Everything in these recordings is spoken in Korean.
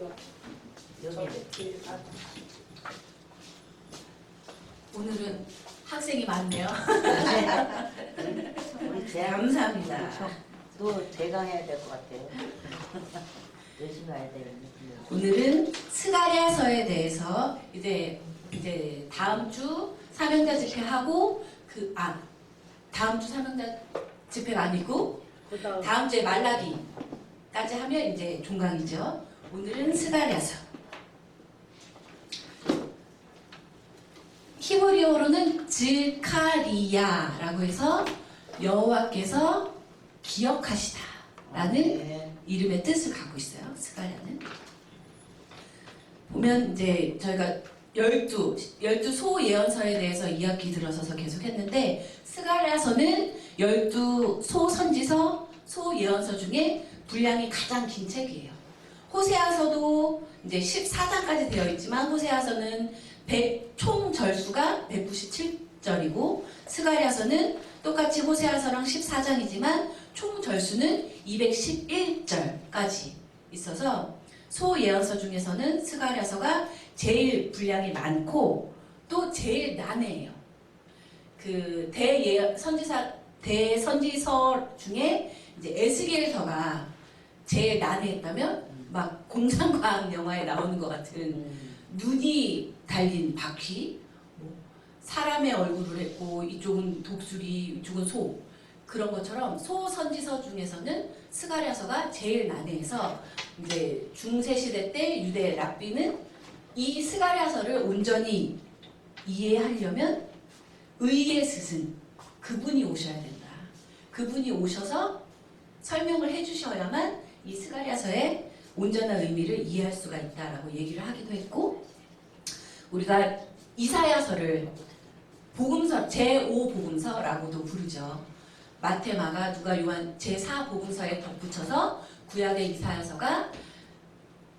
여기. 오늘은 학생이 많네요. 우리 감사합니다. 또 대강해야 될 것 같아요. 열심히 가야 되는데. 오늘은 스가랴서에 대해서 이제 다음 주 사명자 집회하고 다음 주 사명자 집회가 아니고 다음 주에 말라기까지 하면 이제 종강이죠. 오늘은 스가랴서. 히브리어로는 즈카리야라고 해서 여호와께서 기억하시다라는 이름의 뜻을 갖고 있어요. 스가랴는. 보면 이제 저희가 12 소예언서에 대해서 2학기 들어서서 계속 했는데 스가랴서는 12 소선지서, 소예언서 중에 분량이 가장 긴 책이에요. 호세아서도 이제 14장까지 되어 있지만 호세아서는 총 절수가 197절이고 스가랴서는 똑같이 호세아서랑 14장이지만 총 절수는 211절까지 있어서 소예언서 중에서는 스가랴서가 제일 분량이 많고 또 제일 난해해요. 그 대선지서 중에 이제 에스겔서가 제일 난해했다면 막 공상과학 영화에 나오는 것 같은 눈이 달린 바퀴, 사람의 얼굴을 했고 이쪽은 독수리, 이쪽은 소, 그런 것처럼 소선지서 중에서는 스가랴서가 제일 난해해서 이제 중세 시대 때 유대 랍비는 이 스가랴서를 온전히 이해하려면 의의 스승, 그분이 오셔야 된다. 그분이 오셔서 설명을 해주셔야만 이 스가랴서의 온전한 의미를 이해할 수가 있다라고 얘기를 하기도 했고, 우리가 이사야서를 복음서, 제5복음서라고도 부르죠. 마태, 마가, 누가, 요한 제4복음서에 덧붙여서 구약의 이사야서가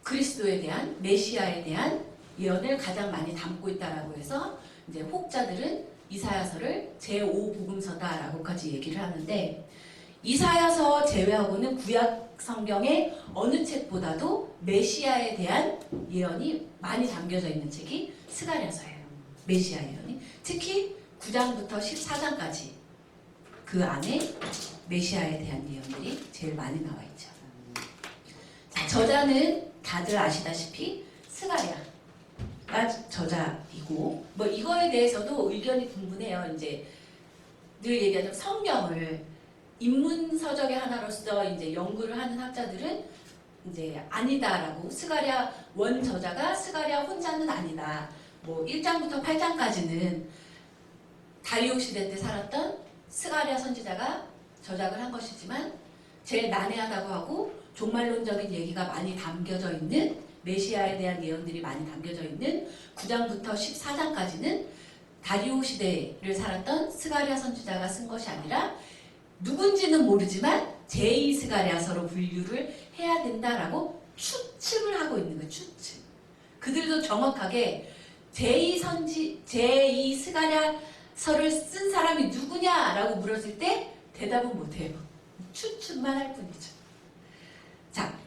그리스도에 대한, 메시아에 대한 예언을 가장 많이 담고 있다라고 해서 이제 혹자들은 이사야서를 제5복음서다라고까지 얘기를 하는데, 이사야서 제외하고는 구약 성경의 어느 책보다도 메시아에 대한 예언이 많이 담겨져 있는 책이 스가랴서예요. 메시아 예언이. 특히 9장부터 14장까지 그 안에 메시아에 대한 예언들이 제일 많이 나와 있죠. 자, 저자는 다들 아시다시피 스가랴가 저자이고, 뭐 이거에 대해서도 의견이 분분해요. 이제 늘 얘기하자면 성경을 인문서적의 하나로서 이제 연구를 하는 학자들은 이제 아니다라고, 스가랴 원 저자가 스가랴 혼자는 아니다. 뭐 1장부터 8장까지는 다리오 시대 때 살았던 스가랴 선지자가 저작을 한 것이지만 제일 난해하다고 하고 종말론적인 얘기가 많이 담겨져 있는, 메시아에 대한 예언들이 많이 담겨져 있는 9장부터 14장까지는 다리오 시대를 살았던 스가랴 선지자가 쓴 것이 아니라 누군지는 모르지만 제2 스가랴서로 분류를 해야 된다라고 추측을 하고 있는 거예요. 추측. 그들도 정확하게 제2 스가랴서를 쓴 사람이 누구냐라고 물었을 때 대답은 못해요. 추측만 할 뿐이죠. 자,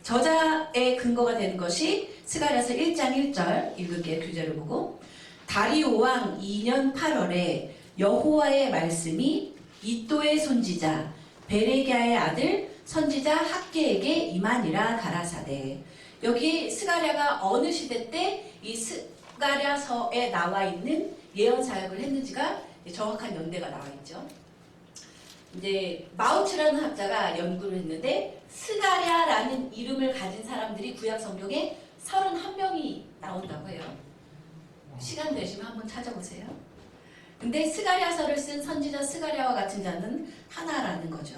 저자의 근거가 되는 것이 스가랴서 1장 1절 읽을게요. 교재를 보고. 다리오 왕 2년 8월에 여호와의 말씀이 이또의 손지자 베레기야의 아들 선지자 학개에게 임하니라 가라사대. 여기 스가랴가 어느 시대 때 이 스가랴서에 나와 있는 예언 사역을 했는지가 정확한 연대가 나와 있죠. 이제 마우츠라는 학자가 연구를 했는데 스가랴라는 이름을 가진 사람들이 구약 성경에 31명이 나온다고 해요. 시간 되시면 한번 찾아보세요. 근데 스가랴서를 쓴 선지자 스가랴와 같은 자는 하나라는 거죠.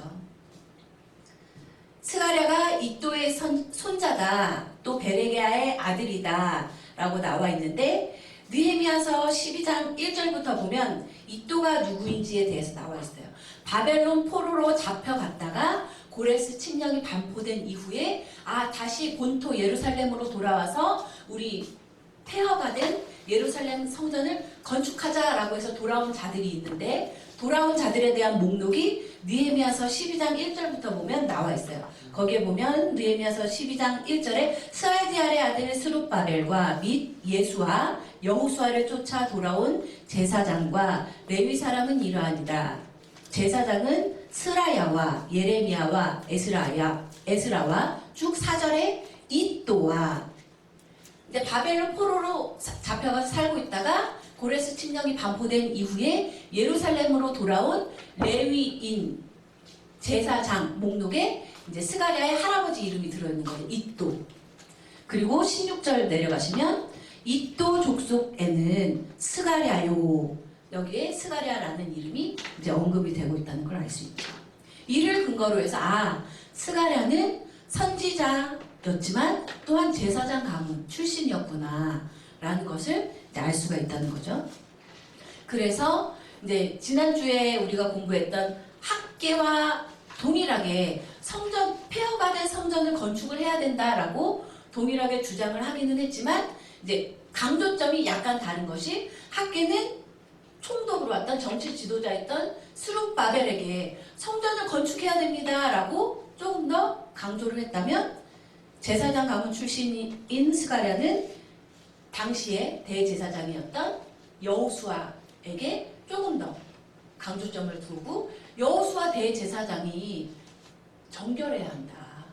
스가랴가 이또의 손자다, 또 베레기야의 아들이다 라고 나와 있는데, 느헤미야서 12장 1절부터 보면 이또가 누구인지에 대해서 나와 있어요. 바벨론 포로로 잡혀갔다가 고레스 침략이 반포된 이후에 다시 본토 예루살렘으로 돌아와서 우리 폐허가 된 예루살렘 성전을 건축하자라고 해서 돌아온 자들이 있는데, 돌아온 자들에 대한 목록이 느헤미야서 12장 1절부터 보면 나와 있어요. 거기에 보면 느헤미야서 12장 1절에 스알디엘의 아들 스룹바벨과 및 예수와 여호수아를 쫓아 돌아온 제사장과 레위 사람은 이러하니라. 제사장은 스라야와 예레미야와 에스라와 쭉 4절에 이또와 이제 바벨론 포로로 잡혀가서 살고 있다가 고레스 칙령이 반포된 이후에 예루살렘으로 돌아온 레위인 제사장 목록에 이제 스가랴의 할아버지 이름이 들어있는 거예요. 이또. 그리고 16절 내려가시면 이또 족속에는 스가랴요. 여기에 스가랴라는 이름이 이제 언급이 되고 있다는 걸 알 수 있죠. 이를 근거로 해서 스가랴는 선지자였지만 또한 제사장 가문 출신이었구나 라는 것을 이제 알 수가 있다는 거죠. 그래서 이제 지난주에 우리가 공부했던 학계와 동일하게 성전, 폐허가 된 성전을 건축을 해야 된다라고 동일하게 주장을 하기는 했지만 이제 강조점이 약간 다른 것이 학계는 총독으로 왔던 정치 지도자였던 스룹바벨에게 성전을 건축해야 됩니다라고 조금 더 강조를 했다면 제사장 가문 출신인 스가랴는 당시에 대제사장이었던 여호수아에게 조금 더 강조점을 두고 여호수아 대제사장이 정결해야 한다.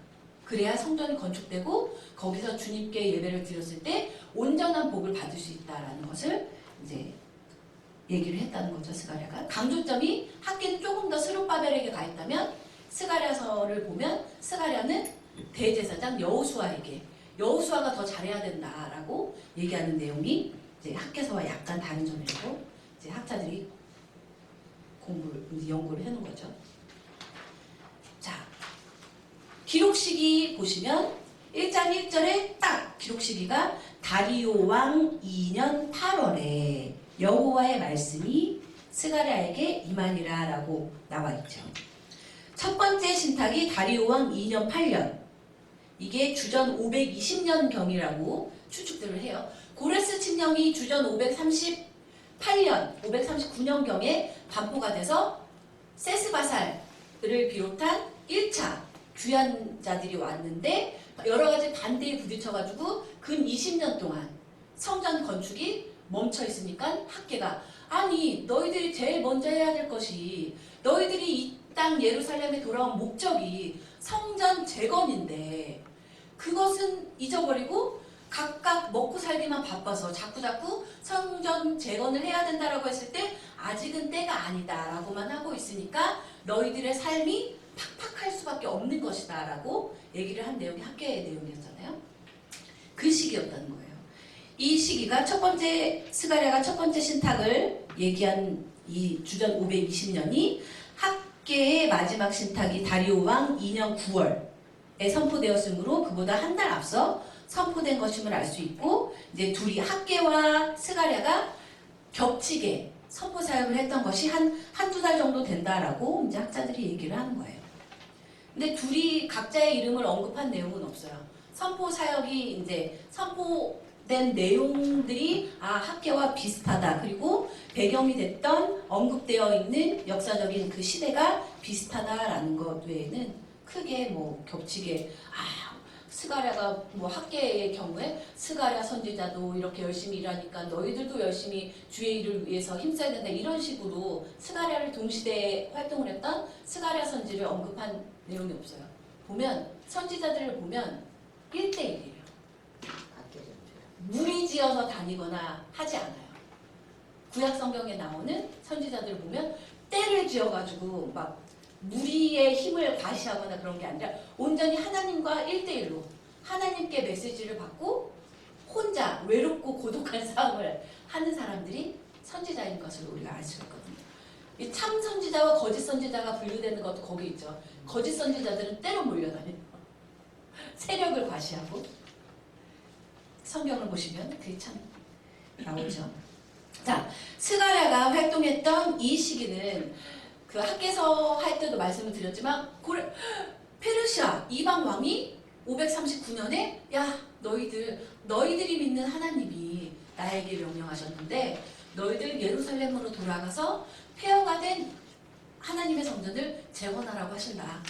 그래야 성전이 건축되고 거기서 주님께 예배를 드렸을 때 온전한 복을 받을 수 있다라는 것을 이제 얘기를 했다는 거죠. 스가랴가 강조점이 학계는 조금 더 스룹바벨에게 가 있다면 스가랴서를 보면 스가랴는 대제사장 여호수아에게 여호수아가 더 잘해야 된다라고 얘기하는 내용이 이제 학계서와 약간 다른 점이라고 이제 학자들이 연구를 해놓은 거죠. 자, 기록 시기 보시면 1장 1절에 딱 기록 시기가 다리오 왕 2년 8월에 여호와의 말씀이 스가랴에게 임하니라 라고 나와 있죠. 첫 번째 신탁이 다리오 왕 2년 8년, 이게 주전 520년 경이라고 추측들을 해요. 고레스 칙령이 주전 538년, 539년 경에 반포가 돼서 세스바살을 비롯한 1차 귀한 자들이 왔는데 여러 가지 반대에 부딪혀가지고 근 20년 동안 성전 건축이 멈춰 있으니까 학계가 아니 너희들이 제일 먼저 해야 될 것이 너희들이 이 땅 예루살렘에 돌아온 목적이 성전 재건인데 그것은 잊어버리고 각각 먹고 살기만 바빠서 자꾸자꾸 성전 재건을 해야 된다라고 했을 때 아직은 때가 아니다라고만 하고 있으니까 너희들의 삶이 팍팍할 수밖에 없는 것이다 라고 얘기를 한 내용이 학계의 내용이었잖아요. 그 시기였다는 거예요. 이 시기가 첫 번째 스가랴가 첫 번째 신탁을 얘기한 이 주전 520년이 학계의 마지막 신탁이 다리오 왕 2년 9월에 선포되었으므로 그보다 한 달 앞서 선포된 것임을 알 수 있고 이제 둘이 학계와 스가랴가 겹치게 선포 사역을 했던 것이 한두 달 정도 된다라고 이제 학자들이 얘기를 하는 거예요. 근데 둘이 각자의 이름을 언급한 내용은 없어요. 선포 사역이 이제 선포된 내용들이 학계와 비슷하다. 그리고 배경이 됐던 언급되어 있는 역사적인 그 시대가 비슷하다라는 것 외에는 크게 뭐 겹치게 스가랴가 뭐 학계의 경우에 스가랴 선지자도 이렇게 열심히 일하니까 너희들도 열심히 주의 일을 위해서 힘써야 된다 이런 식으로 스가랴를 동시대에 활동을 했던 스가랴 선지를 언급한 내용이 없어요. 보면 선지자들을 보면 1대1이에요. 무리지어서 다니거나 하지 않아요. 구약 성경에 나오는 선지자들을 보면 때를 지어가지고 막 무리의 힘을 과시하거나 그런 게 아니라 온전히 하나님과 1대1로 하나님께 메시지를 받고 혼자 외롭고 고독한 싸움을 하는 사람들이 선지자인 것을 우리가 알 수 있거든요. 이 참 선지자와 거짓 선지자가 분류되는 것도 거기 있죠. 거짓 선지자들은 때로 몰려다녀요. 세력을 과시하고 성경을 보시면 그게 참 나오죠. 자, 스가랴가 활동했던 이 시기는 그 학계서 할 때도 말씀을 드렸지만 페르시아 이방 왕이 539년에 야 너희들이 믿는 하나님이 나에게 명령하셨는데 너희들 예루살렘으로 돌아가서 폐허가 된 하나님의 성전을 재건하라고 하신다.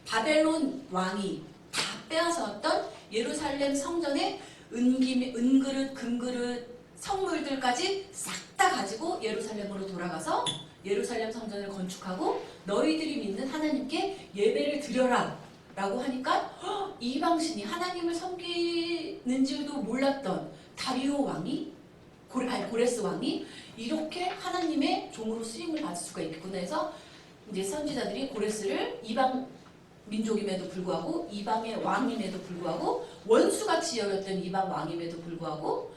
바벨론 왕이 다 빼앗아왔던 예루살렘 성전의 은그릇, 금그릇, 성물들까지 싹 다 가지고 예루살렘으로 돌아가서 예루살렘 성전을 건축하고 너희들이 믿는 하나님께 예배를 드려라 라고 하니까 이방신이 하나님을 섬기는 줄도 몰랐던 다리오 왕이 고레스 왕이 이렇게 하나님의 종으로 쓰임을 받을 수가 있겠구나 해서 이제 선지자들이 고레스를 이방 민족임에도 불구하고 이방의 왕임에도 불구하고 원수같이 여겼던 이방 왕임에도 불구하고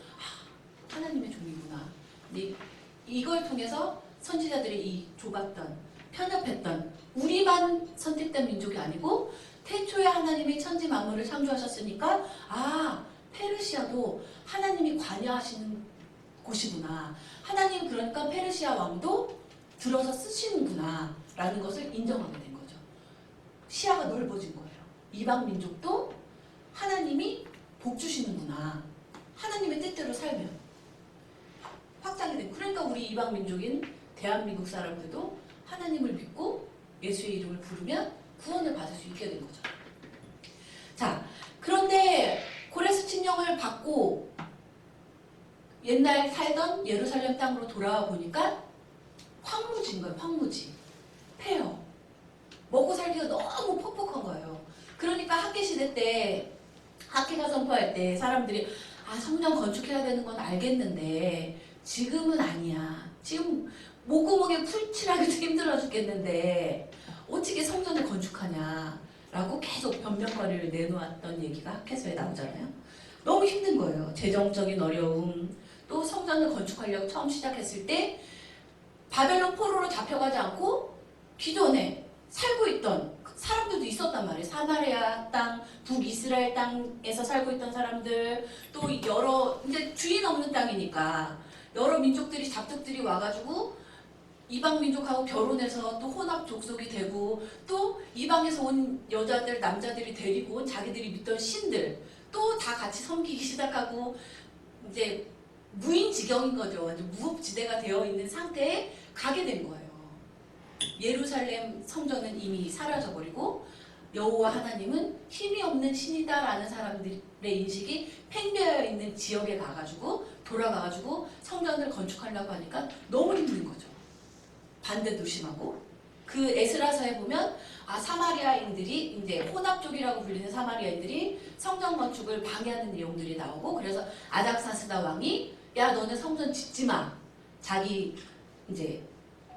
하나님의 종이구나. 근데 이걸 통해서 선지자들이 이 좁았던 편협했던 우리만 선택된 민족이 아니고 태초에 하나님이 천지 만물을 창조하셨으니까 페르시아도 하나님이 관여하시는 곳이구나. 하나님 그러니까 페르시아 왕도 들어서 쓰시는구나 라는 것을 인정하게 된 거죠. 시야가 넓어진 거예요. 이방 민족도 하나님이 복 주시는구나. 하나님의 뜻대로 살면 확장이 된. 그러니까 우리 이방 민족인 대한민국 사람들도 하나님을 믿고 예수의 이름을 부르면 구원을 받을 수 있게 된 거죠. 자, 그런데 고레스 칙령을 받고 옛날 살던 예루살렘 땅으로 돌아와 보니까 황무지인 거예요. 황무지. 폐허. 먹고 살기가 너무 퍽퍽한 거예요. 그러니까 학개시대 때 학회가 선포할 때 사람들이 성전 건축해야 되는 건 알겠는데 지금은 아니야. 지금 목구멍에 풀 칠하기도 힘들어 죽겠는데 어떻게 성전을 건축하냐 라고 계속 변명거리를 내놓았던 얘기가 학회서에 나오잖아요. 너무 힘든 거예요. 재정적인 어려움, 또 성전을 건축하려고 처음 시작했을 때 바벨론 포로로 잡혀가지 않고 기존에 살고 있던 사람들도 있었단 말이에요. 사마리아 땅, 북이스라엘 땅에서 살고 있던 사람들, 또 여러 이제 주인 없는 땅이니까 여러 민족들이 잡족들이 와가지고 이방 민족하고 결혼해서 또 혼합 족속이 되고 또 이방에서 온 여자들 남자들이 데리고 온 자기들이 믿던 신들 또 다 같이 섬기기 시작하고 이제 무인지경인 거죠. 완전 무업지대가 되어 있는 상태에 가게 된 거예요. 예루살렘 성전은 이미 사라져버리고 여호와 하나님은 힘이 없는 신이다라는 사람들의 인식이 팽배해 있는 지역에 가가지고 돌아가가지고 성전을 건축하려고 하니까 너무 힘든 거죠. 반대도 심하고 그 에스라서에 보면 사마리아인들이 이제 혼합족이라고 불리는 사마리아인들이 성전 건축을 방해하는 내용들이 나오고 그래서 아닥사스다 왕이 야 너는 성전 짓지 마. 자기 이제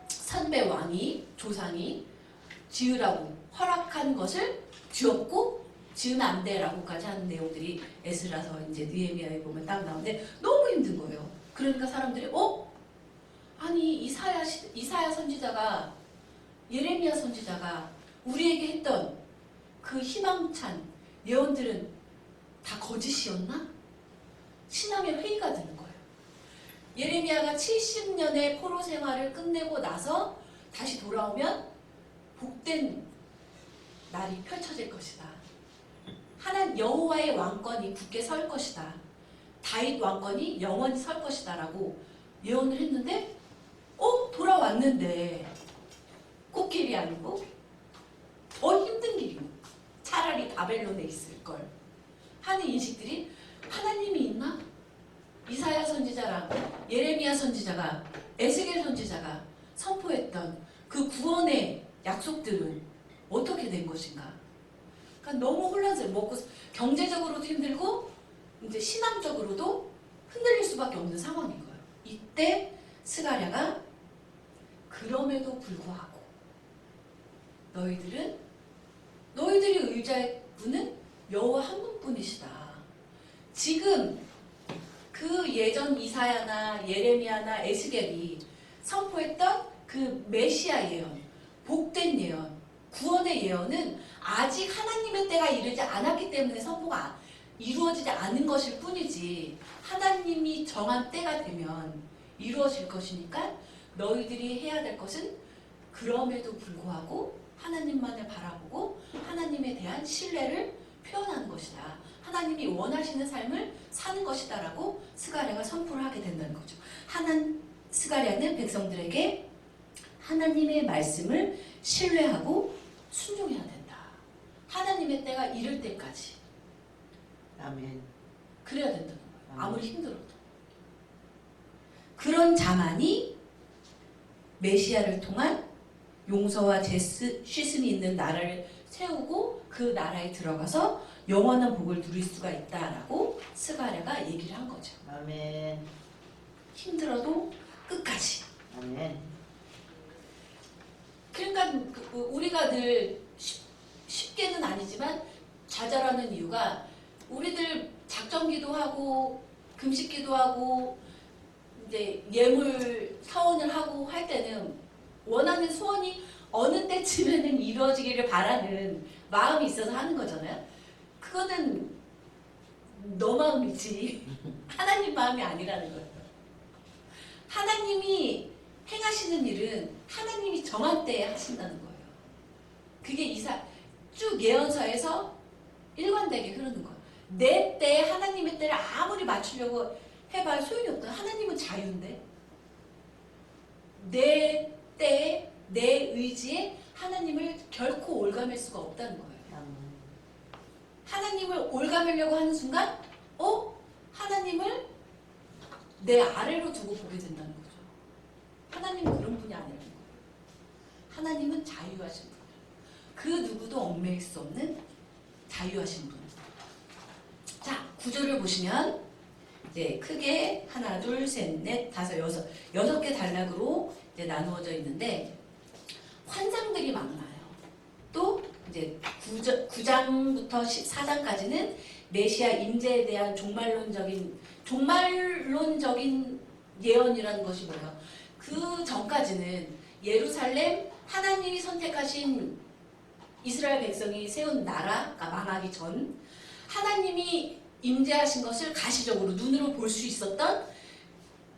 선배 왕이 조상이 지으라고 허락한 것을 뒤엎고 지으면 안 돼라고까지 하는 내용들이 에스라서 이제 느헤미야에 보면 딱 나오는데 너무 힘든 거예요. 그러니까 사람들이 아니 이사야 선지자가 예레미야 선지자가 우리에게 했던 그 희망찬 예언들은 다 거짓이었나? 신앙의 회의가 드는 거예요. 예레미야가 70년의 포로 생활을 끝내고 나서 다시 돌아오면 복된 날이 펼쳐질 것이다. 하나님 여호와의 왕권이 굳게 설 것이다. 다윗 왕권이 영원히 설 것이다 라고 예언을 했는데 돌아왔는데 꽃길이 아니고 더 힘든 길이고 차라리 바벨론에 있을걸 하는 인식들이 하나님이 있나? 이사야 선지자랑 예레미야 선지자가 에스겔 선지자가 선포했던 그 구원의 약속들은 어떻게 된 것인가? 그러니까 너무 혼란스러워. 경제적으로도 힘들고 이제 신앙적으로도 흔들릴 수밖에 없는 상황인 거예요. 이때 스가랴가 그럼에도 불구하고 너희들이 의지할 분은 여호와 한 분뿐이시다. 지금 그 예전 이사야나 예레미야나 에스겔이 선포했던 그 메시아 예언, 복된 예언, 구원의 예언은 아직 하나님의 때가 이르지 않았기 때문에 선포가 이루어지지 않은 것일 뿐이지 하나님이 정한 때가 되면 이루어질 것이니까 너희들이 해야 될 것은 그럼에도 불구하고 하나님만을 바라보고 하나님에 대한 신뢰를 표현하는 것이다. 하나님이 원하시는 삶을 사는 것이다 라고 스가랴가 선포를 하게 된다는 거죠. 스가랴는 백성들에게 하나님의 말씀을 신뢰하고 순종해야 된다. 하나님의 때가 이를 때까지. 아멘. 그래야 된다는 거예요. 아무리 힘들어도. 그런 자만이 메시아를 통한 용서와 씻음이 있는 나라를 세우고 그 나라에 들어가서 영원한 복을 누릴 수가 있다라고 스가랴가 얘기를 한 거죠. 아멘. 힘들어도 끝까지. 아멘. 그러니까 우리가 늘 쉽게는 아니지만 좌절하는 이유가 우리들 작정기도 하고 금식기도 하고 이제 예물 사원을 하고 할 때는 원하는 소원이 어느 때쯤에는 이루어지기를 바라는 마음이 있어서 하는 거잖아요. 그거는 너 마음이지 하나님 마음이 아니라는 거예요. 하나님이 행하시는 일은 하나님이 정한 때에 하신다는 거예요. 그게 쭉 예언서에서 일관되게 흐르는 거예요. 내 때에 하나님의 때를 아무리 맞추려고 해봐야 소용이 없다. 하나님은 자유인데 내 때에 내 의지에 하나님을 결코 올가맬 수가 없다는 거예요. 하나님을 올가매려고 하는 순간 하나님을 내 아래로 두고 보게 된다는 거죠. 하나님은 그런 분이 아니라는 거예요. 하나님은 자유하신 분이에요. 그 누구도 얽매일 수 없는 자유하신 분. 자, 구조를 보시면 이제 크게 하나, 둘, 셋, 넷, 다섯, 여섯 개 단락으로 이제 나누어져 있는데 환상들이 많아요. 또 이제 9장부터 14장까지는 메시아 임재에 대한 종말론적인 예언이라는 것이 뭐예요? 그 전까지는 예루살렘 하나님이 선택하신 이스라엘 백성이 세운 나라가 망하기 전 하나님이 임재하신 것을 가시적으로 눈으로 볼 수 있었던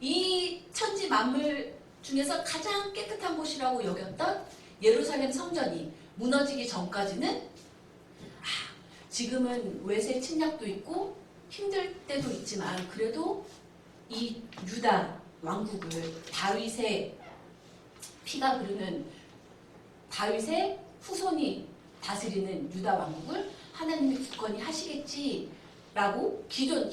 이 천지 만물 중에서 가장 깨끗한 곳이라고 여겼던 예루살렘 성전이 무너지기 전까지는 지금은 외세 침략도 있고 힘들 때도 있지만 그래도 이 유다 왕국을 다윗의 피가 흐르는 다윗의 후손이 다스리는 유다 왕국을 하나님이 굳건히 하시겠지라고 기존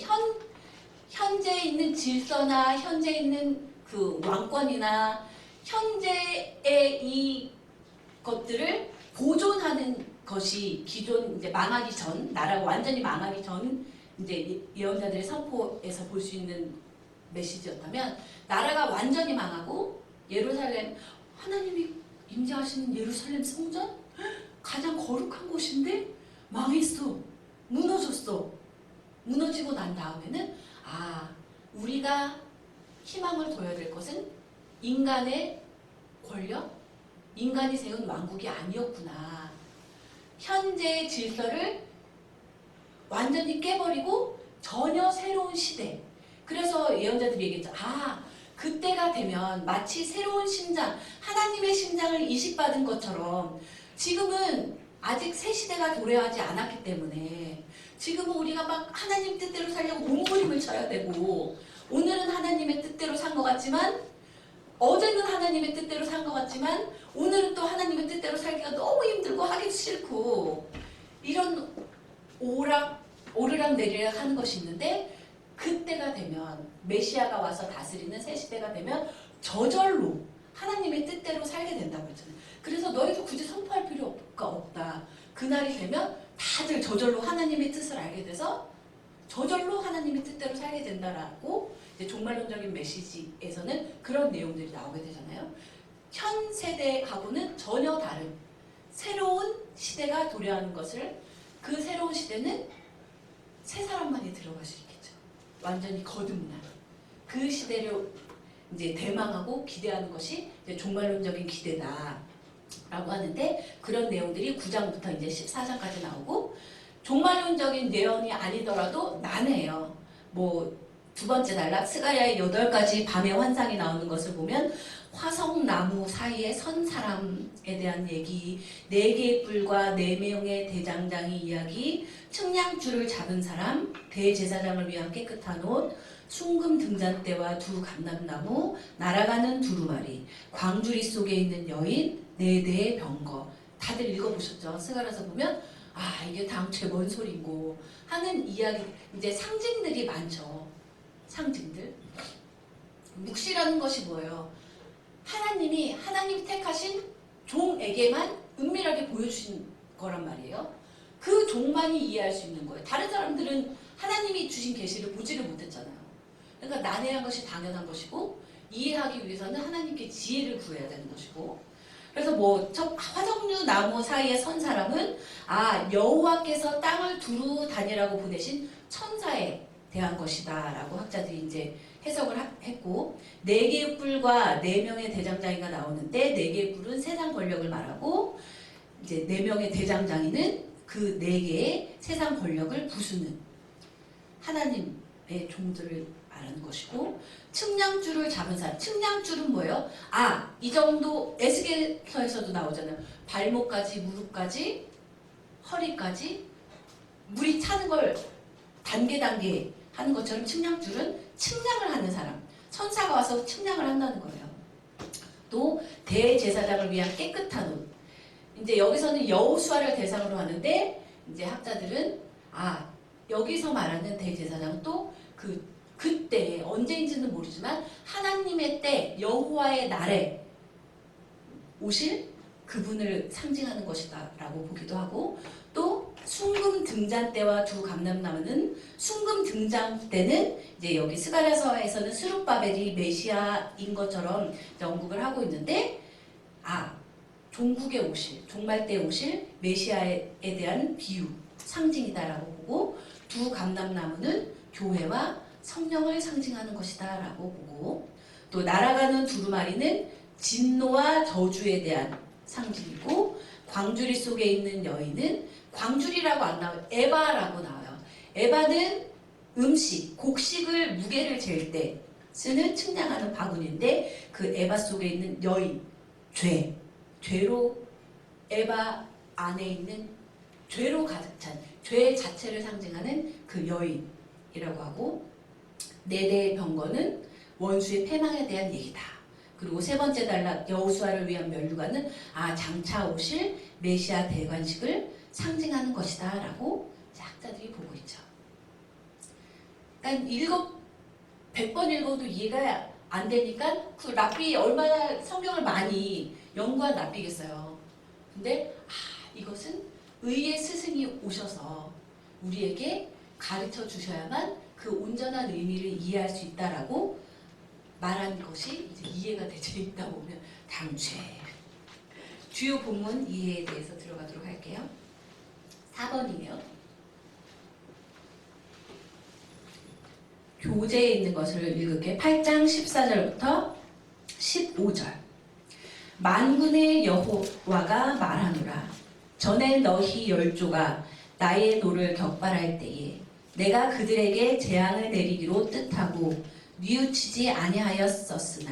현재 있는 질서나 현재 있는 그 왕권이나 현재의 이 것들을 보존하는 것이 기존 이제 망하기 전 나라가 완전히 망하기 전 이제 예언자들의 선포에서 볼 수 있는 메시지였다면 나라가 완전히 망하고 예루살렘 하나님이 임재하시는 예루살렘 성전 가장 거룩한 곳인데 망했어. 무너졌어. 무너지고 난 다음에는 우리가 희망을 둬야 될 것은 인간의 권력, 인간이 세운 왕국이 아니었구나. 현재의 질서를 완전히 깨버리고 전혀 새로운 시대. 그래서 예언자들이 얘기했죠. 그때가 되면 마치 새로운 심장, 하나님의 심장을 이식받은 것처럼 지금은 아직 새 시대가 도래하지 않았기 때문에 지금은 우리가 막 하나님 뜻대로 살려고 몸부림을 쳐야 되고 오늘은 하나님의 뜻대로 산 것 같지만 어제는 하나님의 뜻대로 산 것 같지만 오늘은 또 하나님의 뜻대로 살기가 너무 힘들고 하기 싫고 이런 오르락 내리락 하는 것이 있는데 그때가 되면 메시아가 와서 다스리는 새 시대가 되면 저절로 하나님의 뜻대로 살게 된다고 했잖아요. 그래서 너희도 굳이 선포할 필요가 없다. 그날이 되면 다들 저절로 하나님의 뜻을 알게 돼서 저절로 하나님의 뜻대로 살게 된다라고 이제 종말론적인 메시지에서는 그런 내용들이 나오게 되잖아요. 현 세대하고는 전혀 다른 새로운 시대가 도래하는 것을 그 새로운 시대는 새 사람만이 들어갈 수 있겠죠. 완전히 거듭난 그 시대를 이제 대망하고 기대하는 것이 이제 종말론적인 기대다라고 하는데 그런 내용들이 9장부터 이제 14장까지 나오고 종말론적인 예언이 아니더라도 난해해요. 두 번째 단락 스가랴의 8가지 밤의 환상이 나오는 것을 보면 화성나무 사이에 선 사람에 대한 얘기, 4개의 뿔과 4명의 대장장이 이야기, 측량줄을 잡은 사람, 대제사장을 위한 깨끗한 옷, 순금 등잔대와 두 감람나무, 날아가는 두루마리, 광주리 속에 있는 여인, 네 대의 병거. 다들 읽어보셨죠? 스가랴서 보면 아 이게 당최 뭔 소리고 하는 이야기, 이제 상징들이 많죠. 상징들. 묵시라는 것이 뭐예요? 하나님이 택하신 종에게만 은밀하게 보여주신 거란 말이에요. 그 종만이 이해할 수 있는 거예요. 다른 사람들은 하나님이 주신 계시를 보지를 못했잖아요. 그러니까 난해한 것이 당연한 것이고 이해하기 위해서는 하나님께 지혜를 구해야 되는 것이고, 그래서 뭐 화석류 나무 사이에 선 사람은 아 여호와께서 땅을 두루 다니라고 보내신 천사에 대한 것이다 라고 학자들이 이제 해석을 했고, 네 개의 뿔과 네 명의 대장장이가 나오는데 네 개의 뿔은 세상 권력을 말하고 이제 네 명의 대장장이는 그 네 개의 세상 권력을 부수는 하나님의 종들을 말하는 것이고, 측량줄을 잡은 사람. 측량줄은 뭐예요? 아, 이 정도 에스겔서에서도 나오잖아요. 발목까지, 무릎까지, 허리까지 물이 차는 걸 단계 하는 것처럼 측량줄은 측량을 하는 사람. 천사가 와서 측량을 한다는 거예요. 또 대제사장을 위한 깨끗한 옷. 이제 여기서는 여호수아를 대상으로 하는데 이제 학자들은 아 여기서 말하는 대제사장은 또 그때 언제인지는 모르지만 하나님의 때 여호와의 날에 오실 그분을 상징하는 것이다 라고 보기도 하고, 또 순금 등잔대와 두 감람나무는 순금 등잔대는 이제 여기 스가랴서에서는 스룹바벨이 메시아인 것처럼 언급을 하고 있는데 아 종국에 오실 종말 때 오실 메시아에 대한 비유 상징이다라고 보고, 두 감람나무는 교회와 성령을 상징하는 것이다 라고 보고, 또 날아가는 두루마리는 진노와 저주에 대한 상징이고, 광주리 속에 있는 여인은 광주리라고 안 나와요. 에바라고 나와요. 에바는 음식, 곡식을 무게를 잴 때 쓰는 측량하는 바구니인데 그 에바 속에 있는 여인, 죄로 에바 안에 있는 죄로 가득 찬 죄 자체를 상징하는 그 여인이라고 하고, 네 대의 병거는 원수의 패망에 대한 얘기다. 그리고 세 번째 단락 여호수아를 위한 면류관은 아 장차 오실 메시아 대관식을 상징하는 것이다 라고 학자들이 보고 있죠. 그러니까 100번 읽어도 이해가 안 되니까 그 랍비 얼마나 성경을 많이 연구한 랍비겠어요. 근데 이것은 의의 스승이 오셔서 우리에게 가르쳐 주셔야만 그 온전한 의미를 이해할 수 있다라고 말한 것이 이제 이해가 되어 있다 보면 당최. 주요 본문 이해에 대해서 들어가도록 할게요. 4번이에요. 교재에 있는 것을 읽을게. 8장 14절부터 15절. 만군의 여호와가 말하노라. 전에 너희 열조가 나의 노를 격발할 때에 내가 그들에게 재앙을 내리기로 뜻하고 뉘우치지 아니하였었으나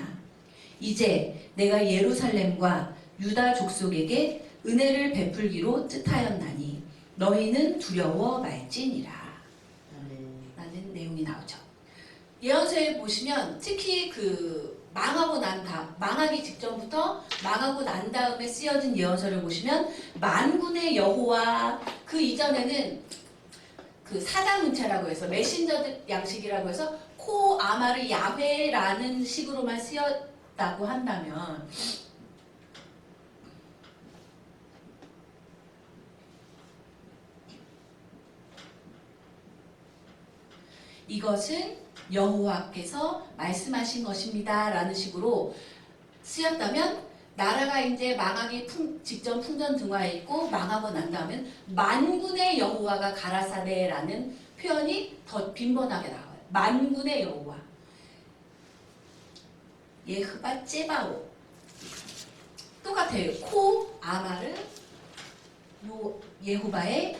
이제 내가 예루살렘과 유다 족속에게 은혜를 베풀기로 뜻하였나니 너희는 두려워 말지니라 라는 내용이 나오죠. 예언서에 보시면 특히 망하기 직전부터 망하고 난 다음에 쓰여진 예언서를 보시면 만군의 여호와, 그 이전에는 그 사자문체라고 해서 메신저 양식이라고 해서 코 아마르 야훼라는 식으로만 쓰였다고 한다면 이것은 여호와께서 말씀하신 것입니다 라는 식으로 쓰였다면, 나라가 이제 망하기 직전 풍전등화에 있고 망하고 난 다음엔 만군의 여호와가 가라사대라는 표현이 더 빈번하게 나와요. 만군의 여호와, 예흐바 째바오. 똑같아요. 코 아마르 요 예호바의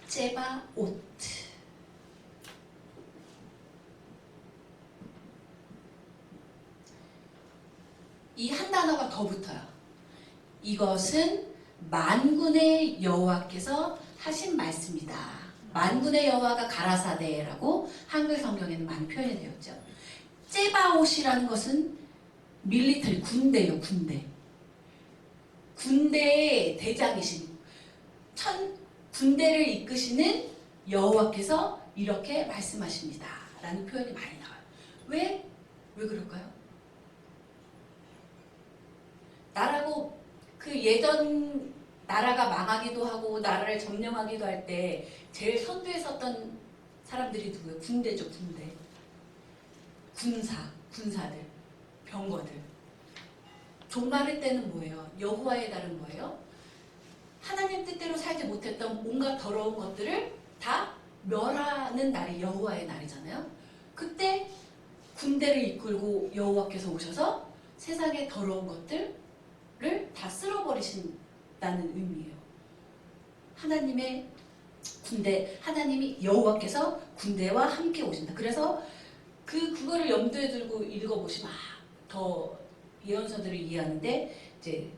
째바오트. 이 한 단어가 더 붙어요. 이것은 만군의 여호와께서 하신 말씀이다. 만군의 여호와가 가라사대라고 한글 성경에는 많이 표현이 되었죠. 째바옷이라는 것은 밀리터리 군대요, 군대. 군대의 대장이신 군대를 이끄시는 여호와께서 이렇게 말씀하십니다. 라는 표현이 많이 나와요. 왜 그럴까요? 나라고 그 예전 나라가 망하기도 하고 나라를 점령하기도 할 때 제일 선두에 섰던 사람들이 누구예요? 군대죠, 군대. 군사들, 병거들. 종말의 때는 뭐예요? 여호와의 날은 뭐예요? 하나님 뜻대로 살지 못했던 온갖 더러운 것들을 다 멸하는 날이 여호와의 날이잖아요. 그때 군대를 이끌고 여호와께서 오셔서 세상의 더러운 것들을 다 쓸어버리신다는 의미예요. 하나님의 군대, 하나님이 여호와께서 군대와 함께 오신다. 그래서 그거를 염두에 두고 읽어보시면 더 예언서들을 이해하는데 이제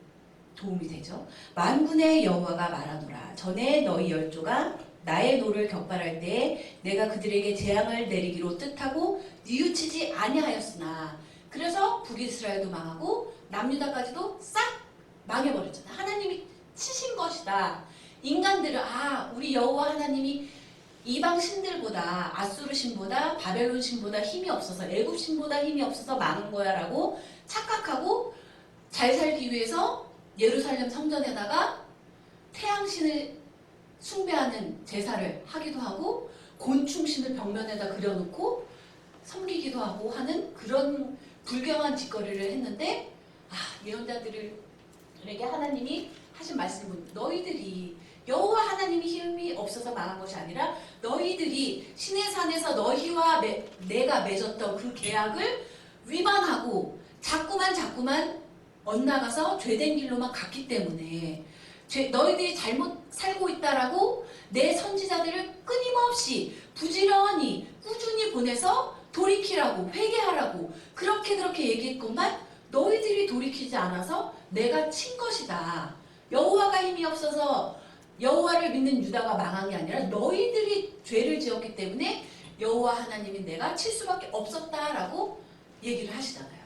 도움이 되죠. 만군의 여호와가 말하노라. 전에 너희 열조가 나의 노를 격발할 때에 내가 그들에게 재앙을 내리기로 뜻하고 뉘우치지 아니하였으나 그래서 북이스라엘도 망하고 남유다까지도 싹 망해버렸잖아. 하나님이 치신 것이다. 인간들은 우리 여호와 하나님이 이방 신들보다 아수르 신보다 바벨론 신보다 힘이 없어서 애굽 신보다 힘이 없어서 망한 거야 라고 착각하고 잘 살기 위해서 예루살렘 성전에다가 태양신을 숭배하는 제사를 하기도 하고 곤충신을 벽면에다 그려놓고 섬기기도 하고 하는 그런 불경한 짓거리를 했는데 예언자들에게 하나님이 하신 말씀은 너희들이 여호와 하나님이 힘이 없어서 망한 것이 아니라 너희들이 신의 산에서 너희와 내가 맺었던 그 계약을 위반하고 자꾸만 엇나가서 죄된 길로만 갔기 때문에 너희들이 잘못 살고 있다라고 내 선지자들을 끊임없이 부지런히 꾸준히 보내서 돌이키라고 회개하라고 그렇게 얘기했건만 너희들이 돌이키지 않아서 내가 친 것이다. 여호와가 힘이 없어서 여호와를 믿는 유다가 망한 게 아니라 너희들이 죄를 지었기 때문에 여호와 하나님이 내가 칠 수밖에 없었다라고 얘기를 하시잖아요.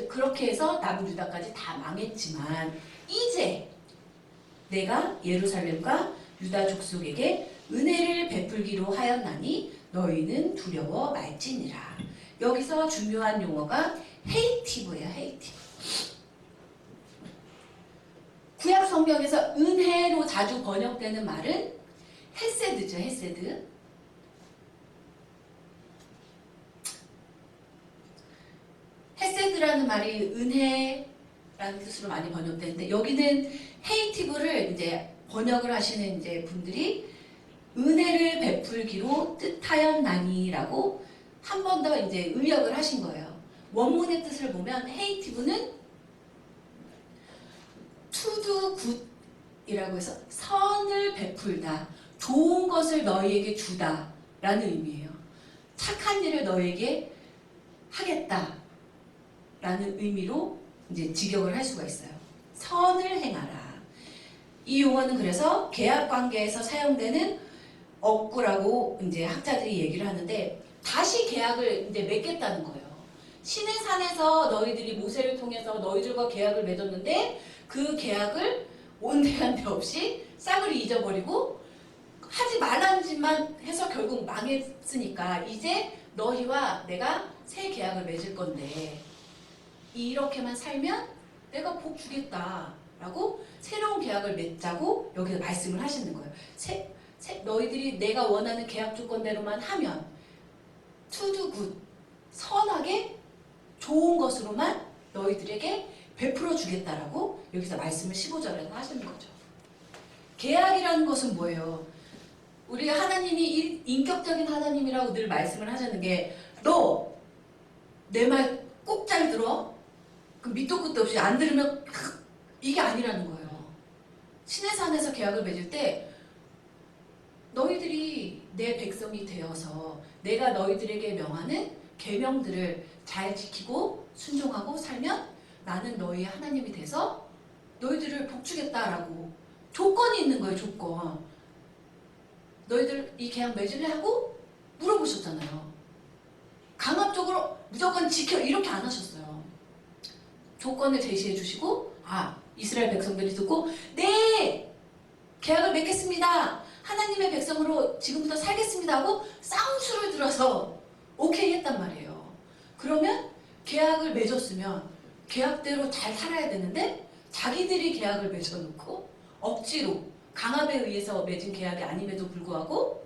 그렇게 해서 남유다까지 다 망했지만 이제 내가 예루살렘과 유다 족속에게 은혜를 베풀기로 하였나니 너희는 두려워 말지니라. 여기서 중요한 용어가 헤이티브예요. 헤이티브. 구약 성경에서 은혜로 자주 번역되는 말은 헤세드죠. 헤세드. 헤세드라는 말이 은혜라는 뜻으로 많이 번역되는데 여기는 헤이티브를 이제 번역을 하시는 이제 분들이 은혜를 베풀기로 뜻하였나니라고 한 번 더 이제 의역을 하신 거예요. 원문의 뜻을 보면 헤이티브는 to do good이라고 해서 선을 베풀다, 좋은 것을 너희에게 주다 라는 의미예요. 착한 일을 너희에게 하겠다 라는 의미로 이제 직역을 할 수가 있어요. 선을 행하라. 이 용어는 그래서 계약 관계에서 사용되는 억구라고 이제 학자들이 얘기를 하는데 다시 계약을 이제 맺겠다는 거예요. 신의 산에서 너희들이 모세를 통해서 너희들과 계약을 맺었는데 그 계약을 온데간데 없이 싸그리 잊어버리고 하지 말라는 짓만 해서 결국 망했으니까 이제 너희와 내가 새 계약을 맺을 건데 이렇게만 살면 내가 복 주겠다라고 새로운 계약을 맺자고 여기서 말씀을 하시는 거예요. 너희들이 내가 원하는 계약 조건대로만 하면 to do good, 선하게 좋은 것으로만 너희들에게 베풀어 주겠다라고 여기서 말씀을 15절에서 하시는 거죠. 계약이라는 것은 뭐예요? 우리가 하나님이 인격적인 하나님이라고 늘 말씀을 하시는 게 너 내 말 꼭 잘 들어? 그 밑도 끝도 없이 안 들으면 이게 아니라는 거예요. 신의 산에서 계약을 맺을 때 너희들이 내 백성이 되어서 내가 너희들에게 명하는 계명들을 잘 지키고 순종하고 살면 나는 너희 하나님이 돼서 너희들을 복주겠다라고 조건이 있는 거예요. 조건. 너희들 이 계약 맺을래 하고 물어보셨잖아요. 강압적으로 무조건 지켜 이렇게 안 하셨어요. 조건을 제시해 주시고 이스라엘 백성들이 듣고 네! 계약을 맺겠습니다. 하나님의 백성으로 지금부터 살겠습니다 하고 쌍수를 들어서 오케이 했단 말이에요. 그러면 계약을 맺었으면 계약대로 잘 살아야 되는데 자기들이 계약을 맺어놓고 억지로 강압에 의해서 맺은 계약이 아님에도 불구하고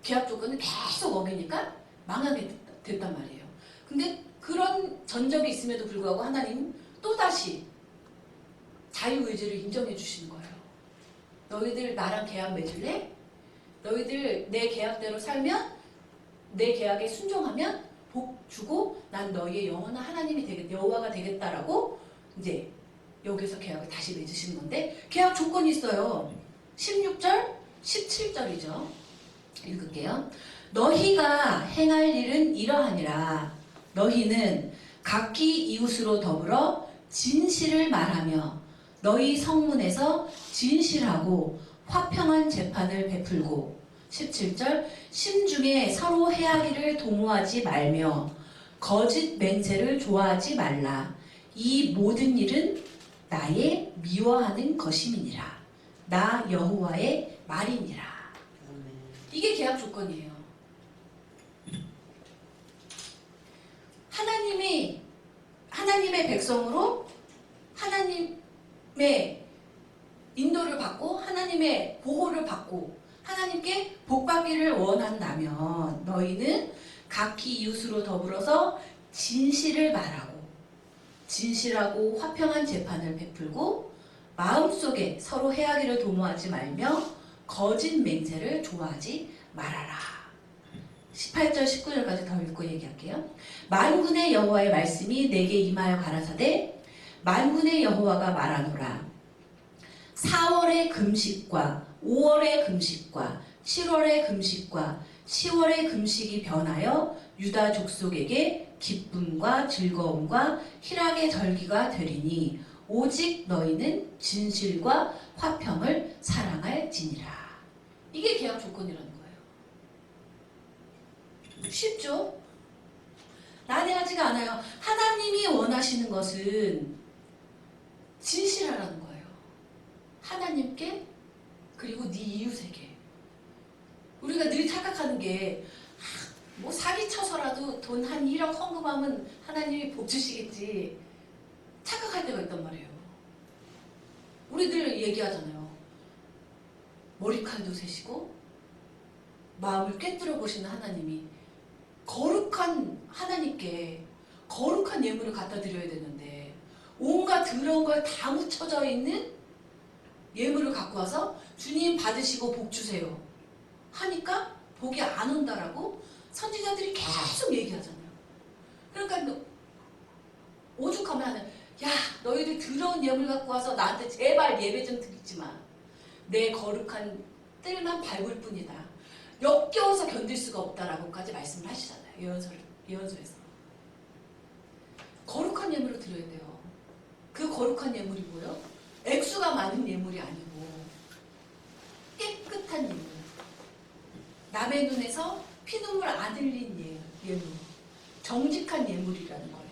계약 조건을 계속 어기니까 망하게 됐단 말이에요. 근데 그런 전적이 있음에도 불구하고 하나님 또다시 자유의지를 인정해 주시는 거예요. 너희들 나랑 계약 맺을래? 너희들 내 계약대로 살면 내 계약에 순종하면 복 주고 난 너희의 영원한 하나님이 여호와가 되겠다라고 이제 여기서 계약을 다시 맺으시는 건데 계약 조건이 있어요. 16절, 17절이죠. 읽을게요. 너희가 행할 일은 이러하니라. 너희는 각기 이웃으로 더불어 진실을 말하며 너희 성문에서 진실하고 화평한 재판을 베풀고 17절 심중에 서로 해하기를 도모하지 말며 거짓 맹세를 좋아하지 말라. 이 모든 일은 나의 미워하는 것임이니라. 나 여호와의 말이니라. 이게 계약 조건이에요. 하나님의 백성으로 하나님의 인도를 받고 하나님의 보호를 받고 하나님께 복받기를 원한다면 너희는 각기 이웃으로 더불어서 진실을 말하고 진실하고 화평한 재판을 베풀고 마음속에 서로 해하기를 도모하지 말며 거짓 맹세를 좋아하지 말아라. 18절 19절까지 더 읽고 얘기할게요. 만군의 여호와의 말씀이 내게 임하여 가라사대 만군의 여호와가 말하노라. 4월의 금식과 5월의 금식과 7월의 금식과 10월의 금식이 변하여 유다 족속에게 기쁨과 즐거움과 희락의 절기가 되리니 오직 너희는 진실과 화평을 사랑할지니라. 이게 계약 조건이라는 거예요. 쉽죠? 난해하지가 않아요. 하나님이 원하시는 것은 진실하라는 거예요. 하나님께 그리고 네 이웃에게. 우리가 늘 착각하는 게 뭐 사기쳐서라도 돈 한 1억 헌금하면 하나님이 복 주시겠지 착각할 때가 있단 말이에요. 우리들 얘기하잖아요. 머리칼도 세시고 마음을 꿰뚫어 보시는 하나님이 거룩한 하나님께 거룩한 예물을 갖다 드려야 되는데 온갖 더러운 걸 다 묻혀져 있는 예물을 갖고 와서 주님 받으시고 복 주세요 하니까 복이 안 온다라고 선지자들이 계속 얘기하잖아요. 그러니까 오죽하면 하는 야 너희들 더러운 예물 갖고 와서 나한테 제발 예배 좀 드리지 마. 내 거룩한 뜰만 밟을 뿐이다. 역겨워서 견딜 수가 없다라고까지 말씀을 하시잖아요. 예언서에서. 거룩한 예물을 드려야 돼요. 그 거룩한 예물이 뭐예요? 액수가 많은 예물이 아니고 깨끗한 예물. 남의 눈에서 피눈물 안 흘린 예물. 정직한 예물이라는 거예요.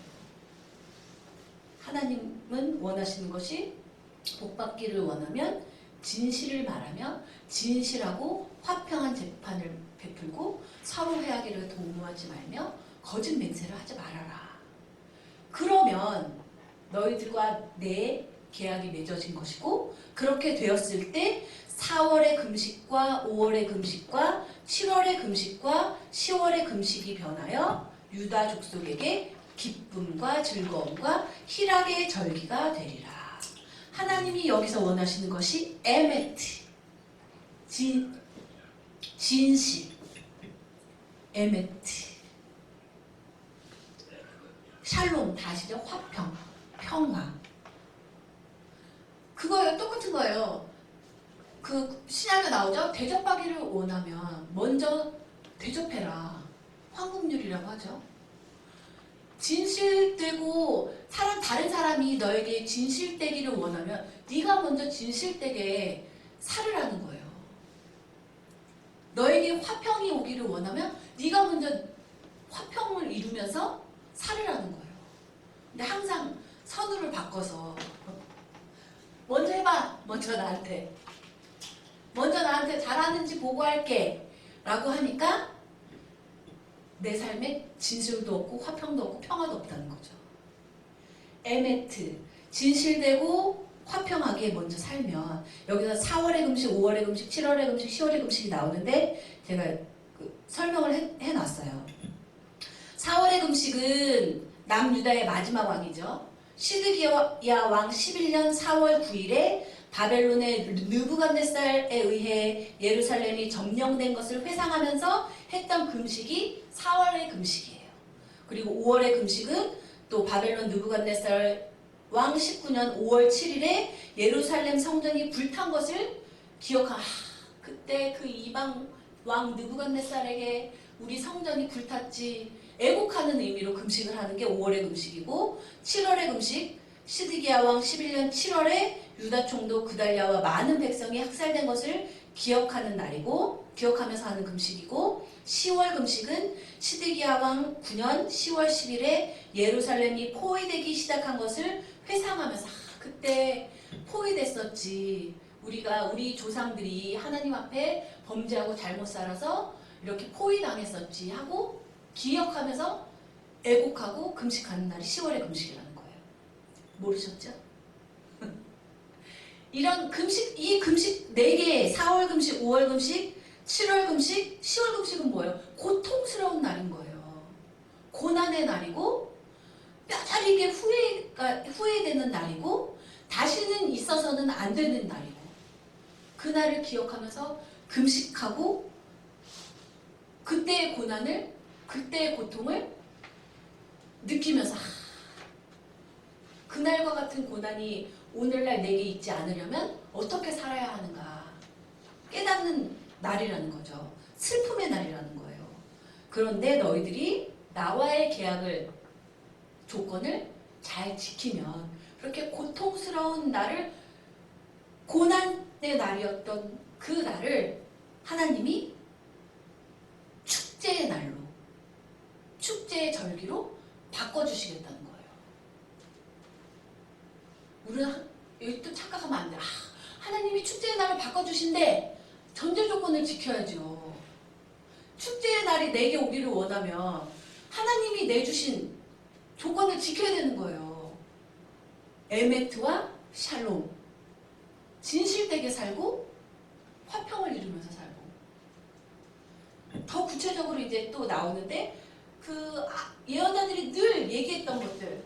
하나님은 원하시는 것이 복받기를 원하면 진실을 말하며 진실하고 화평한 재판을 베풀고 서로 해하기를 도모하지 말며 거짓 맹세를 하지 말아라. 그러면 너희들과 내 계약이 맺어진 것이고 그렇게 되었을 때 4월의 금식과 5월의 금식과 7월의 금식과 10월의 금식이 변하여 유다 족속에게 기쁨과 즐거움과 희락의 절기가 되리라. 하나님이 여기서 원하시는 것이 에메트, 진실, 에메트, 샬롬, 다시죠? 화평, 평화. 그거예요. 똑같은 거예요. 그 신약에 나오죠? 대접받기를 원하면 먼저 대접해라. 황금률이라고 하죠. 진실되고 다른 사람이 너에게 진실되기를 원하면 네가 먼저 진실되게 살으라는 거예요. 너에게 화평이 오기를 원하면 네가 먼저 화평을 이루면서 살으라는 거예요. 근데 항상 선우를 바꿔서 먼저 해봐. 먼저 나한테 잘하는지 보고할게 라고 하니까 내 삶에 진실도 없고 화평도 없고 평화도 없다는 거죠. 에메트, 진실되고 화평하게 먼저 살면, 여기서 4월의 금식, 5월의 금식, 7월의 금식, 10월의 금식이 나오는데 제가 설명을 해놨어요. 4월의 금식은 남유다의 마지막 왕이죠. 시드기야 왕 11년 4월 9일에 바벨론의 느부갓네살에 의해 예루살렘이 점령된 것을 회상하면서 했던 금식이 4월의 금식이에요. 그리고 5월의 금식은 또 바벨론 느부갓네살 왕 19년 5월 7일에 예루살렘 성전이 불탄 것을 그때 그 이방 왕 느부갓네살에게 우리 성전이 불탔지 애곡하는 의미로 금식을 하는 게 5월의 금식이고, 7월의 금식, 시드기야 왕 11년 7월에 유다 총독 그달랴와 많은 백성이 학살된 것을 기억하면서 하는 금식이고, 10월 금식은 시드기야 왕 9년 10월 10일에 예루살렘이 포위되기 시작한 것을 회상하면서 그때 포위됐었지. 우리 조상들이 하나님 앞에 범죄하고 잘못 살아서 이렇게 포위당했었지 하고 기억하면서 애곡하고 금식하는 날이 10월의 금식이라는 거예요. 모르셨죠? 이런 금식, 이 금식 4개, 4월 금식, 5월 금식, 7월 금식, 10월 금식은 뭐예요? 고통스러운 날인 거예요. 고난의 날이고 뼈저리게 후회되는 날이고 다시는 있어서는 안 되는 날이고, 그날을 기억하면서 금식하고 그때의 고난을, 그때의 고통을 느끼면서 그날과 같은 고난이 오늘날 내게 있지 않으려면 어떻게 살아야 하는가 깨닫는 날이라는 거죠. 슬픔의 날이라는 거예요. 그런데 너희들이 나와의 조건을 잘 지키면, 그렇게 고통스러운 날을, 고난의 날이었던 그 날을 하나님이 축제의 날로, 축제의 절기로 바꿔주시겠다는 거예요. 우리는 여기 또 착각하면 안 돼. 하나님이 축제의 날을 바꿔주신대. 전제 조건을 지켜야죠. 축제의 날이 내게 오기를 원하면 하나님이 내주신 조건을 지켜야 되는 거예요. 에메트와 샬롬. 진실되게 살고 화평을 이루면서 살고. 더 구체적으로 이제 또 나오는데, 예언자들이 늘 얘기했던 것들,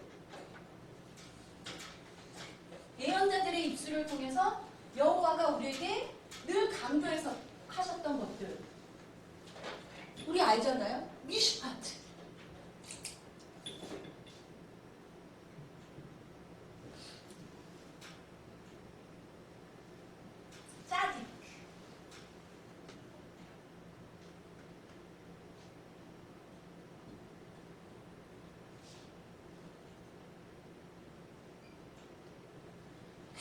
예언자들의 입술을 통해서 여호와가 우리에게 늘 강조해서 하셨던 것들, 우리 알잖아요. 미슈파트, 짜딕,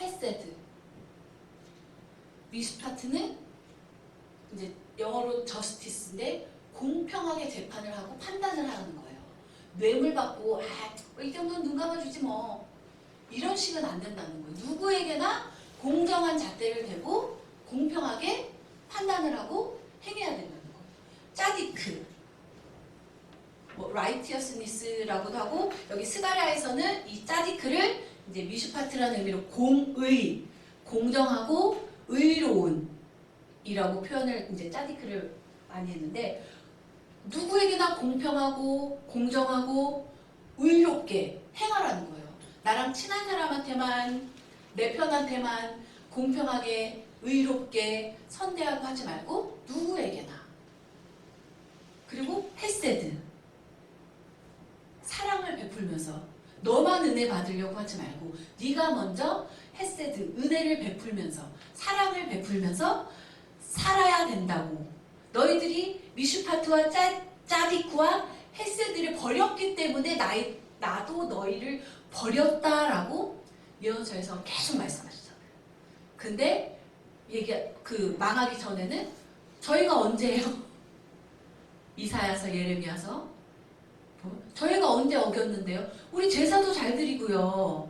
헤세드. 미슈파트는 이제 영어로 저스티스인데 공평하게 재판을 하고 판단을 하는 거예요. 뇌물 받고 이 정도는 눈 감아주지 뭐, 이런 식은 안 된다는 거예요. 누구에게나 공정한 잣대를 대고 공평하게 판단을 하고 행해야 된다는 거예요. 짜디크, 라이티어스니스라고도 하고, 여기 스가랴에서는 이 짜디크를 이제 미슈파트라는 의미로 공의, 공정하고 의로운 이라고 표현을 이제 짜디크를 많이 했는데, 누구에게나 공평하고 공정하고 의롭게 행하라는 거예요. 나랑 친한 사람한테만, 내 편한테만 공평하게 의롭게 선대하고 하지 말고 누구에게나. 그리고 헤세드, 사랑을 베풀면서 너만 은혜 받으려고 하지 말고 네가 먼저 헤세드, 은혜를 베풀면서 사랑을 베풀면서 살아야 된다고. 너희들이 미슈파트와 짜디쿠와 헤세드를 버렸기 때문에 나도 너희를 버렸다라고 예언서에서 계속 말씀하시잖아요. 근데 망하기 전에는 저희가 언제예요? 이사야서, 예레미야서. 저희가 언제 어겼는데요? 우리 제사도 잘 드리고요.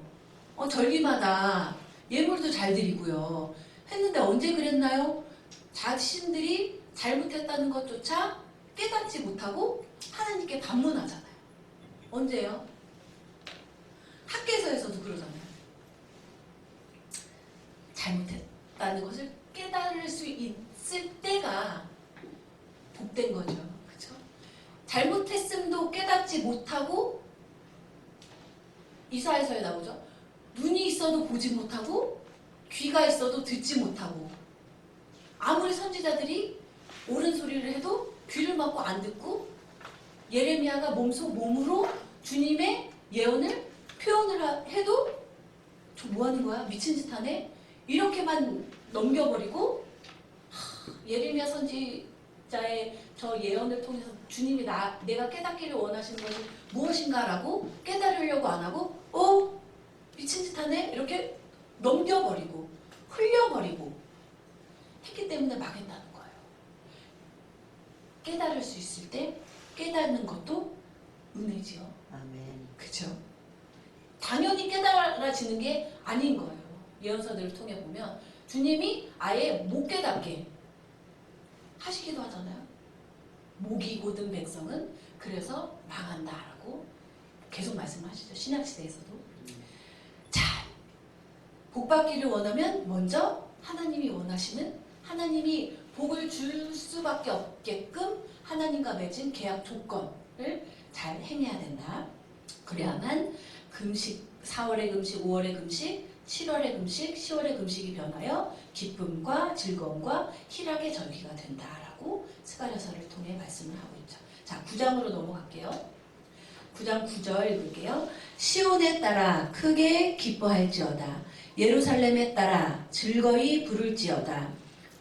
절기마다 예물도 잘 드리고요. 했는데 언제 그랬나요? 자신들이 잘못했다는 것조차 깨닫지 못하고 하나님께 반문하잖아요. 언제요? 학개서에서도 그러잖아요. 잘못했다는 것을 깨달을 수 있을 때가 복된 거죠. 그렇죠? 잘못했음도 깨닫지 못하고 이사야서에 나오죠. 눈이 있어도 보지 못하고 귀가 있어도 듣지 못하고 아무리 선지자들이 옳은 소리를 해도 귀를 막고 안 듣고 예레미야가 몸으로 주님의 예언을 표현을 해도 저 뭐 하는 거야? 미친 짓 하네? 이렇게만 넘겨버리고 예레미야 선지자의 저 예언을 통해서 주님이 내가 깨닫기를 원하시는 것이 무엇인가라고 깨달으려고 안 하고 미친 짓 하네? 이렇게 넘겨버리고 흘려버리고 했기 때문에 망했다는 거예요. 깨달을 수 있을 때 깨닫는 것도 은혜지요. 아멘. 그렇죠? 당연히 깨달아지는 게 아닌 거예요. 예언서들을 통해 보면 주님이 아예 못 깨닫게 하시기도 하잖아요. 목이 곧은 백성은 그래서 망한다라고 계속 말씀하시죠. 신약시대에서도. 자, 복받기를 원하면 먼저 하나님이 원하시는 하나님이 복을 줄 수밖에 없게끔 하나님과 맺은 계약 조건을 잘 행해야 된다. 그래야만 금식, 4월의 금식, 5월의 금식, 7월의 금식, 10월의 금식이 변하여 기쁨과 즐거움과 희락의 절기가 된다라고 스가랴서를 통해 말씀을 하고 있죠. 자, 9장으로 넘어갈게요. 9장 9절 읽을게요. 시온에 따라 크게 기뻐할지어다. 예루살렘에 따라 즐거이 부를지어다.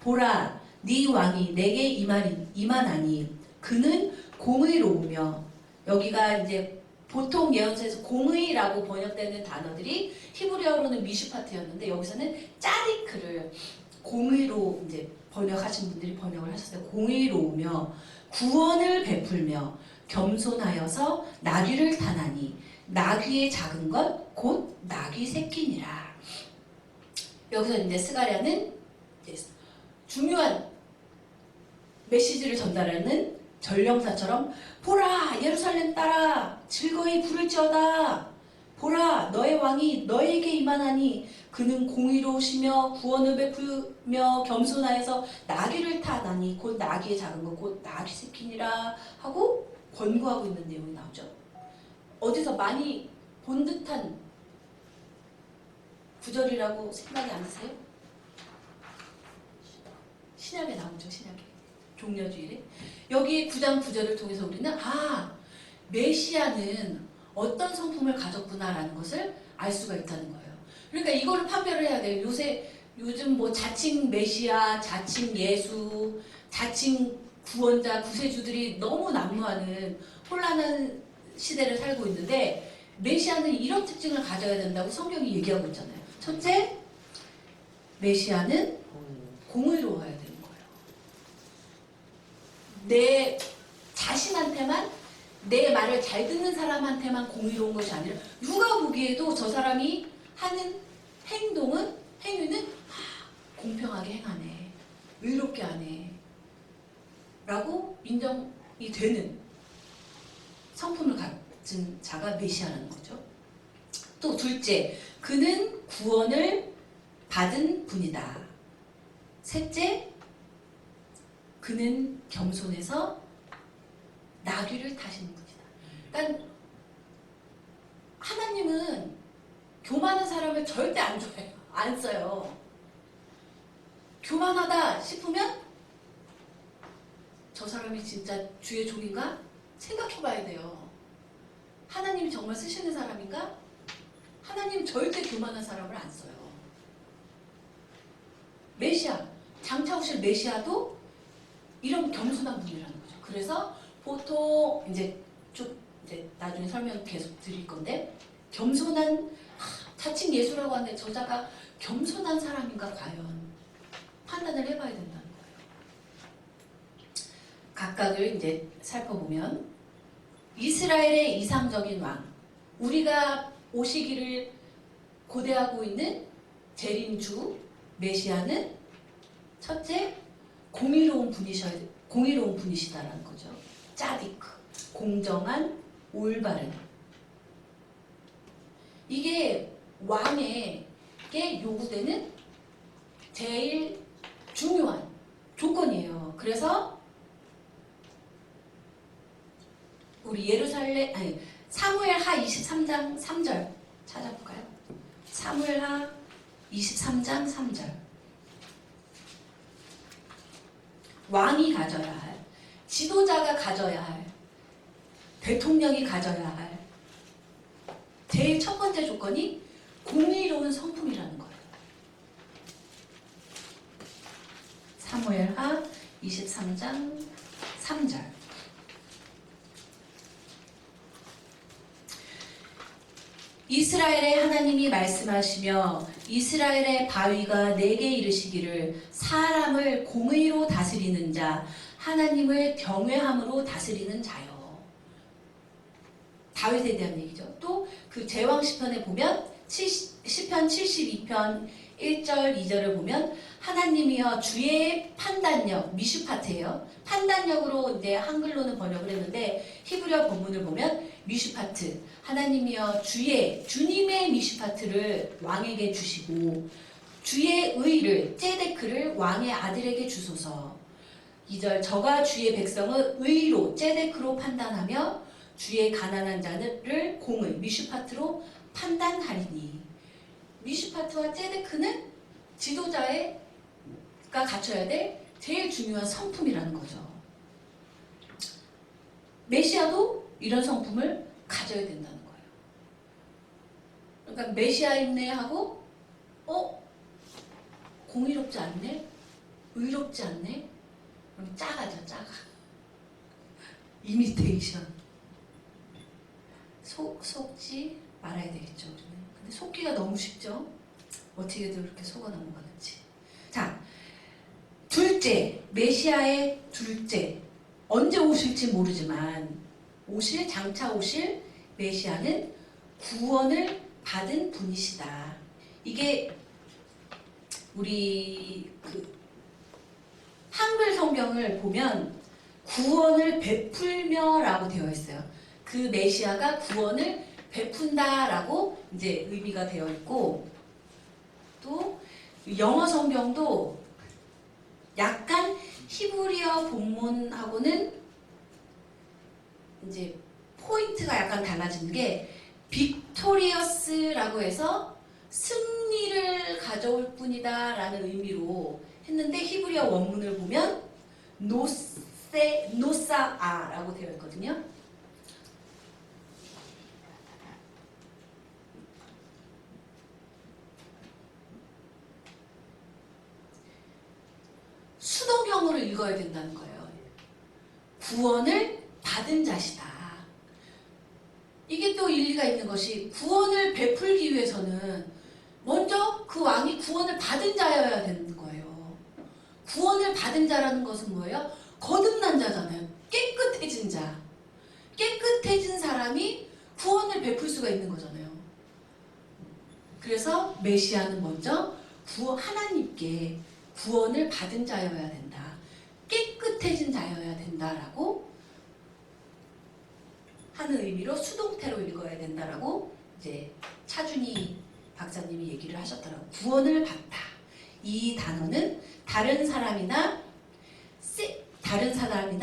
보라, 네 왕이 내게 임하나니 그는 공의로우며. 여기가 이제 보통 예언서에서 공의라고 번역되는 단어들이 히브리어로는 미슈파트였는데 여기서는 짜리크를 공의로 이제 번역하신 분들이 번역을 하셨어요. 공의로우며 구원을 베풀며 겸손하여서 나귀를 타나니 나귀의 작은 것 곧 나귀 새끼니라. 여기서 이제 스가랴는 이제 중요한 메시지를 전달하는 전령사처럼 보라 예루살렘 따라 즐거이 부를지어다. 보라 너의 왕이 너에게 임하나니 그는 공의로우시며 구원을 베풀며 겸손하여서 나귀를 타나니 곧 나귀의 작은 것 곧 나귀 새끼니라 하고 권고하고 있는 내용이 나오죠. 어디서 많이 본 듯한 구절이라고 생각이 안 드세요? 신약에 나오죠. 신약에. 종려주일에. 여기 9장 9절을 통해서 우리는 메시아는 어떤 성품을 가졌구나라는 것을 알 수가 있다는 거예요. 그러니까 이거를 판별을 해야 돼요. 요즘 뭐 자칭 메시아, 자칭 예수, 자칭 구원자, 구세주들이 너무 난무하는 혼란한 시대를 살고 있는데 메시아는 이런 특징을 가져야 된다고 성경이 얘기하고 있잖아요. 첫째, 메시아는 공의로워야 되는 거예요. 내 자신한테만 내 말을 잘 듣는 사람한테만 공의로운 것이 아니라 누가 보기에도 저 사람이 하는 행위는 공평하게 행하네, 의롭게 하네 라고 인정이 되는 성품을 가진 자가 메시아라는 거죠. 또 둘째, 그는 구원을 받은 분이다. 셋째, 그는 겸손해서 나귀를 타시는 분이다. 그러니까 하나님은 교만한 사람을 절대 안 좋아해요. 안 써요. 교만하다 싶으면 저 사람이 진짜 주의 종인가? 생각해봐야 돼요. 하나님이 정말 쓰시는 사람인가? 하나님 절대 교만한 사람을 안 써요. 메시아, 장차 오실 메시아도 이런 겸손한 분이라는 거죠. 그래서 보통 이제 쭉 이제 나중에 설명 계속 드릴 건데 겸손한 자칭 예수라고 하는데 저자가 겸손한 사람인가 과연 판단을 해봐야 된다는 거예요. 각각을 이제 살펴보면 이스라엘의 이상적인 왕, 우리가 오시기를 고대하고 있는 재림주 메시아는 첫째 공의로운 분이시다라는 거죠. 짜디크, 공정한, 올바른. 이게 왕에게 요구되는 제일 중요한 조건이에요. 그래서 우리 사무엘하 23장 3절 찾아볼까요? 사무엘하 23장 3절. 왕이 가져야 할, 지도자가 가져야 할, 대통령이 가져야 할 제일 첫 번째 조건이 공의로운 성품이라는 거예요. 사무엘하 23장 3절. 이스라엘의 하나님이 말씀하시며 이스라엘의 바위가 내게 이르시기를 사람을 공의로 다스리는 자, 하나님을 경외함으로 다스리는 자요. 다윗에 대한 얘기죠. 또 그 제왕 시편에 보면 시편 72편 1절 2절을 보면 하나님이여 주의 판단력, 미슈파트예요. 판단력으로 이제 한글로는 번역을 했는데 히브리어 본문을 보면 미슈파트, 하나님이여 주님의 미슈파트를 왕에게 주시고 주의 의를, ጼ데크를 왕의 아들에게 주소서. 2절 저가 주의 백성을 의로, ጼ데크로 판단하며 주의 가난한 자를 공의, 미슈파트로 판단하리니. 미슈파트와 ጼ데크는 지도자가 갖춰야 될 제일 중요한 성품이라는 거죠. 메시아도 이런 성품을 가져야 된다는 거예요. 그러니까 메시아인네 하고 공의롭지 않네? 의롭지 않네? 그럼 짜가죠, 짜가. 이미테이션. 속지 말아야 되겠죠, 우리는. 근데 속기가 너무 쉽죠? 어떻게든 그렇게 속아 넘어가는지. 자, 둘째, 메시아의 둘째. 언제 오실지 모르지만 장차 오실 메시아는 구원을 받은 분이시다. 이게 우리 한글 성경을 보면 구원을 베풀며라고 되어 있어요. 그 메시아가 구원을 베푼다라고 이제 의미가 되어 있고, 또 영어 성경도 약간 히브리어 본문하고는 이제 포인트가 약간 달라지는 게 빅토리어스라고 해서 승리를 가져올 뿐이다 라는 의미로 했는데 히브리어 원문을 보면 노사아라고 되어 있거든요. 수동형으로 읽어야 된다는 거예요. 구원을 받은 자시다. 이게 또 일리가 있는 것이 구원을 베풀기 위해서는 먼저 그 왕이 구원을 받은 자여야 되는 거예요. 구원을 받은 자라는 것은 뭐예요? 거듭난 자잖아요. 깨끗해진 자. 깨끗해진 사람이 구원을 베풀 수가 있는 거잖아요. 그래서 메시아는 먼저 하나님께 구원을 받은 자여야 된다. 깨끗해진 자여야 된다라고 하는 의미로 수동태로 읽어야 된다라고 이제 차준희 박사님이 얘기를 하셨더라고요. 구원을 받다. 이 단어는 다른 사람이나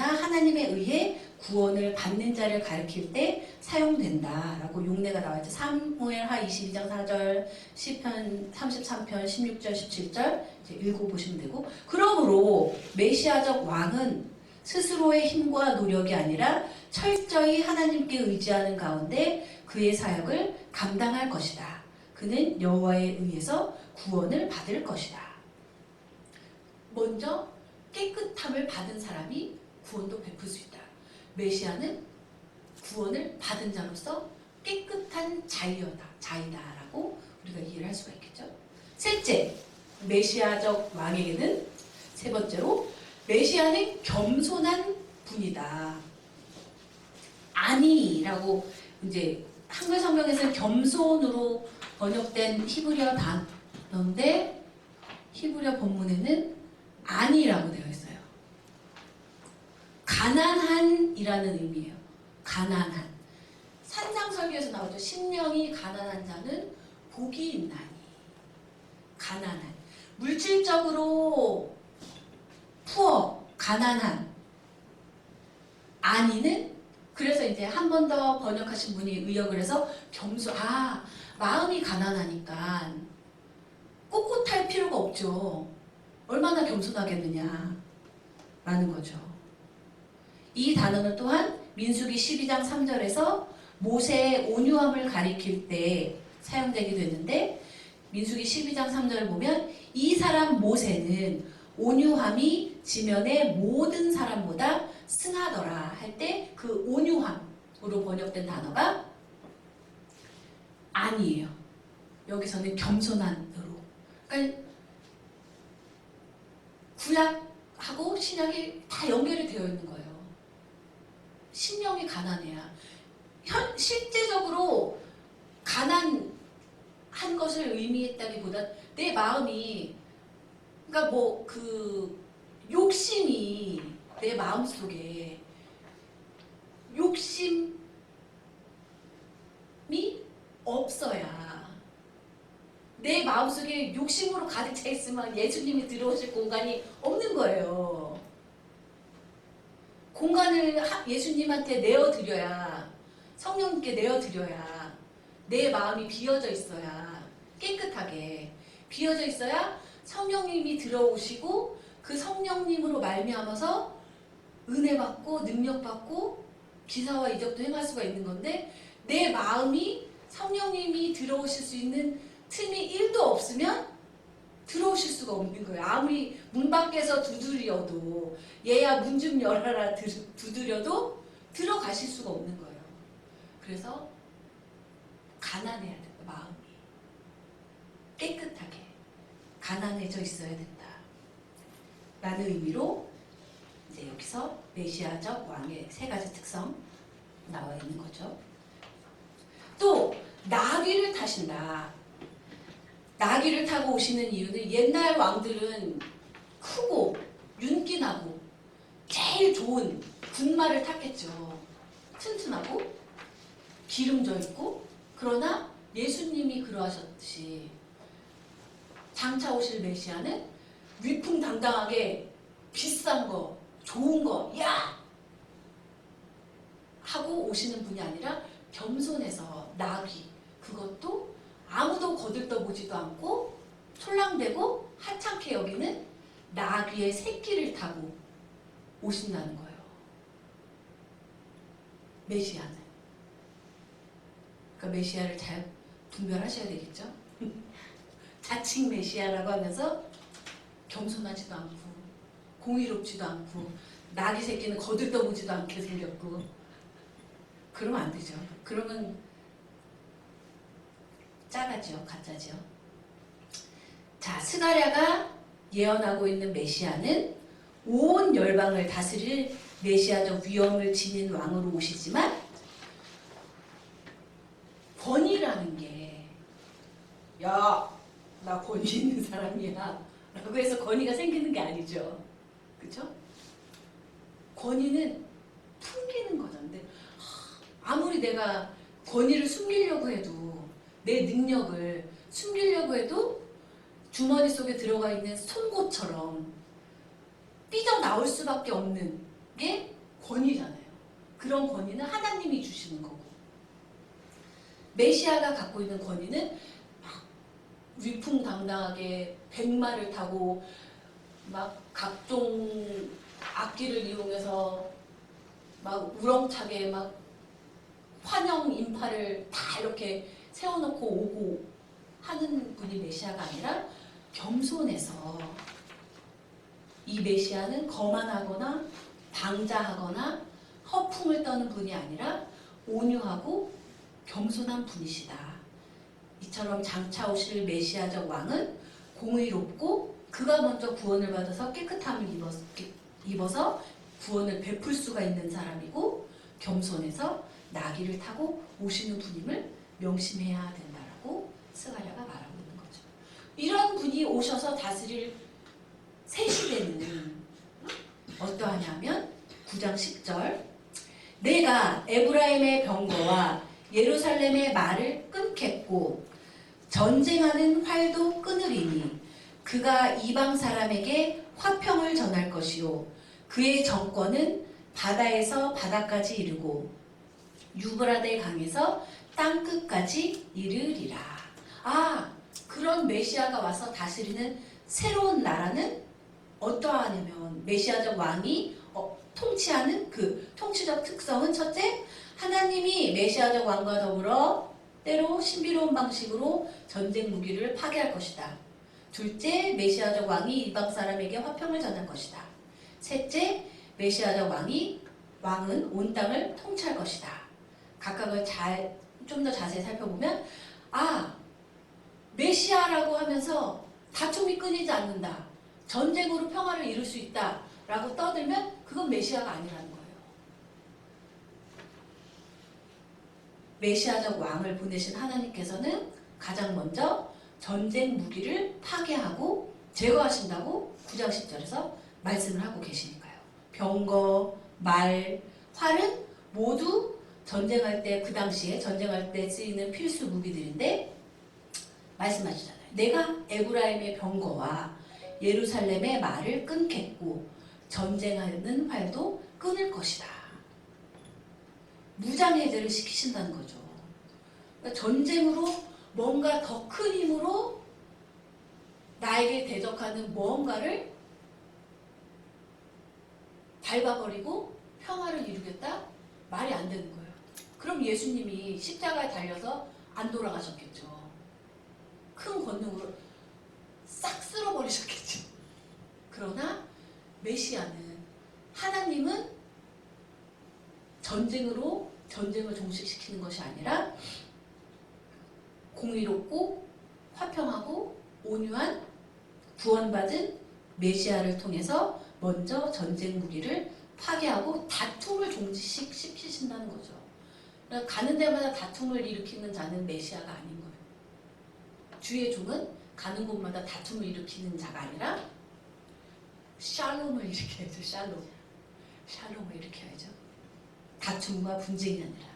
하나님에 의해 구원을 받는 자를 가리킬 때 사용된다라고 용례가 나와 있죠. 사무엘하 22장 4절, 시편 33편 16절, 17절 이제 읽어보시면 되고, 그러므로 메시아적 왕은 스스로의 힘과 노력이 아니라 철저히 하나님께 의지하는 가운데 그의 사역을 감당할 것이다. 그는 여호와에 의해서 구원을 받을 것이다. 먼저 깨끗함을 받은 사람이 구원도 베풀 수 있다. 메시아는 구원을 받은 자로서 깨끗한 자이다라고 우리가 이해를 할 수가 있겠죠. 셋째, 메시아적 왕에게는 세 번째로 메시아는 겸손한 분이다. 아니라고 이제 한글 성경에서는 겸손으로 번역된 히브리어 단어인데 히브리어 본문에는 아니라고 되어 있어요. 가난한이라는 의미예요. 가난한. 산상설교에서 나오죠. 심령이 가난한 자는 복이 있나니. 가난한. 물질적으로 푸어, 가난한. 아니는 그래서 이제 한 번 더 번역하신 분이 의역을 해서 마음이 가난하니까 꼿꼿할 필요가 없죠. 얼마나 겸손하겠느냐 라는 거죠. 이 단어는 또한 민수기 12장 3절에서 모세의 온유함을 가리킬 때 사용되기도 했는데 민수기 12장 3절을 보면 이 사람 모세는 온유함이 지면의 모든 사람보다 승하더라 할 때 그 온유함으로 번역된 단어가 아니에요. 여기서는 겸손한으로. 그러니까 구약하고 신약이 다 연결이 되어 있는 거예요. 심령이 가난해야. 실제적으로 가난한 것을 의미했다기보다 내 마음이 그러니까 뭐 그 욕심이 내 마음속에 욕심이 없어야 내 마음속에 욕심으로 가득 차 있으면 예수님이 들어오실 공간이 없는 거예요. 공간을 예수님한테 내어드려야 성령님께 내어드려야 내 마음이 비어져 있어야 깨끗하게 비어져 있어야 성령님이 들어오시고 그 성령님으로 말미암아서 은혜 받고 능력 받고 기사와 이적도 행할 수가 있는 건데 내 마음이 성령님이 들어오실 수 있는 틈이 1도 없으면 들어오실 수가 없는 거예요. 아무리 문 밖에서 두드려도 얘야 문 좀 열어라 두드려도 들어가실 수가 없는 거예요. 그래서 가난해야 된다. 마음이 깨끗하게 가난해져 있어야 된다 라는 의미로 이제 여기서 메시아적 왕의 세 가지 특성 나와 있는 거죠. 또 나귀를 타신다. 나귀를 타고 오시는 이유는 옛날 왕들은 크고 윤기나고 제일 좋은 군마를 탔겠죠. 튼튼하고 기름져 있고. 그러나 예수님이 그러하셨듯이 장차 오실 메시아는 위풍당당하게 비싼 거, 좋은 거, 야! 하고 오시는 분이 아니라 겸손해서 나귀, 그것도 아무도 거들떠보지도 않고 촐랑대고 하찮게 여기는 나귀의 새끼를 타고 오신다는 거예요. 메시아는. 그러니까 메시아를 잘 분별하셔야 되겠죠. 자칭 메시아라고 하면서 겸손하지도 않고 공의롭지도 않고 나귀 새끼는 거들떠보지도 않게 생겼고 그러면 안 되죠. 그러면 짜가죠. 가짜죠. 자, 스가랴가 예언하고 있는 메시아는 온 열방을 다스릴 메시아적 위엄을 지닌 왕으로 오시지만 권위라는 게 야, 나 권위 있는 사람이야 라고 해서 권위가 생기는 게 아니죠. 그렇죠? 권위는 풍기는 거죠. 근데 아무리 내가 권위를 숨기려고 해도 내 능력을 숨기려고 해도 주머니 속에 들어가 있는 송곳처럼 삐져나올 수밖에 없는 게 권위잖아요. 그런 권위는 하나님이 주시는 거고 메시아가 갖고 있는 권위는 막 위풍당당하게 백마를 타고 막 각종 악기를 이용해서 막 우렁차게 막 환영 인파를 다 이렇게 세워놓고 오고 하는 분이 메시아가 아니라 겸손해서 이 메시아는 거만하거나 방자하거나 허풍을 떠는 분이 아니라 온유하고 겸손한 분이시다. 이처럼 장차 오실 메시아적 왕은 공의롭고 그가 먼저 구원을 받아서 깨끗함을 입어서 구원을 베풀 수가 있는 사람이고 겸손해서 나귀를 타고 오시는 분임을 명심해야 된다라고 스가랴가 말하고 있는 거죠. 이런 분이 오셔서 다스릴 새 시대는 어떠하냐면 9장 10절 내가 에브라임의 병거와 예루살렘의 말을 끊겠고 전쟁하는 활도 끊으리니 그가 이방 사람에게 화평을 전할 것이요 그의 정권은 바다에서 바다까지 이르고 유브라데 강에서 땅 끝까지 이르리라. 아, 그런 메시아가 와서 다스리는 새로운 나라는 어떠하냐면 메시아적 왕이 통치하는 그 통치적 특성은 첫째, 하나님이 메시아적 왕과 더불어 때로 신비로운 방식으로 전쟁 무기를 파괴할 것이다. 둘째, 메시아적 왕이 이방 사람에게 화평을 전할 것이다. 셋째, 메시아적 왕은 온 땅을 통치할 것이다. 각각을 좀 더 자세히 살펴보면 메시아라고 하면서 다툼이 끊이지 않는다. 전쟁으로 평화를 이룰 수 있다. 라고 떠들면 그건 메시아가 아니라는 거예요. 메시아적 왕을 보내신 하나님께서는 가장 먼저 전쟁 무기를 파괴하고 제거하신다고 9장 10절에서 말씀을 하고 계시니까요. 병거, 말, 활은 모두 전쟁할 때 그 당시에 전쟁할 때 쓰이는 필수 무기들인데 말씀하시잖아요. 내가 에브라임의 병거와 예루살렘의 말을 끊겠고 전쟁하는 활도 끊을 것이다. 무장해제를 시키신다는 거죠. 그러니까 전쟁으로 뭔가 더 큰 힘으로 나에게 대적하는 무언가를 밟아버리고 평화를 이루겠다? 말이 안 되는 거예요. 그럼 예수님이 십자가에 달려서 안 돌아가셨겠죠. 큰 권능으로 싹 쓸어버리셨겠죠. 그러나 메시아는 하나님은 전쟁을 종식시키는 것이 아니라 공의롭고 화평하고 온유한 구원받은 메시아를 통해서 먼저 전쟁 무기를 파괴하고 다툼을 종식시키신다는 거죠. 그러니까 가는 데마다 다툼을 일으키는 자는 메시아가 아닌 거예요. 주의 종은 가는 곳마다 다툼을 일으키는 자가 아니라 샬롬을 일으켜야죠. 샬롬을 일으켜야죠. 다툼과 분쟁이 아니라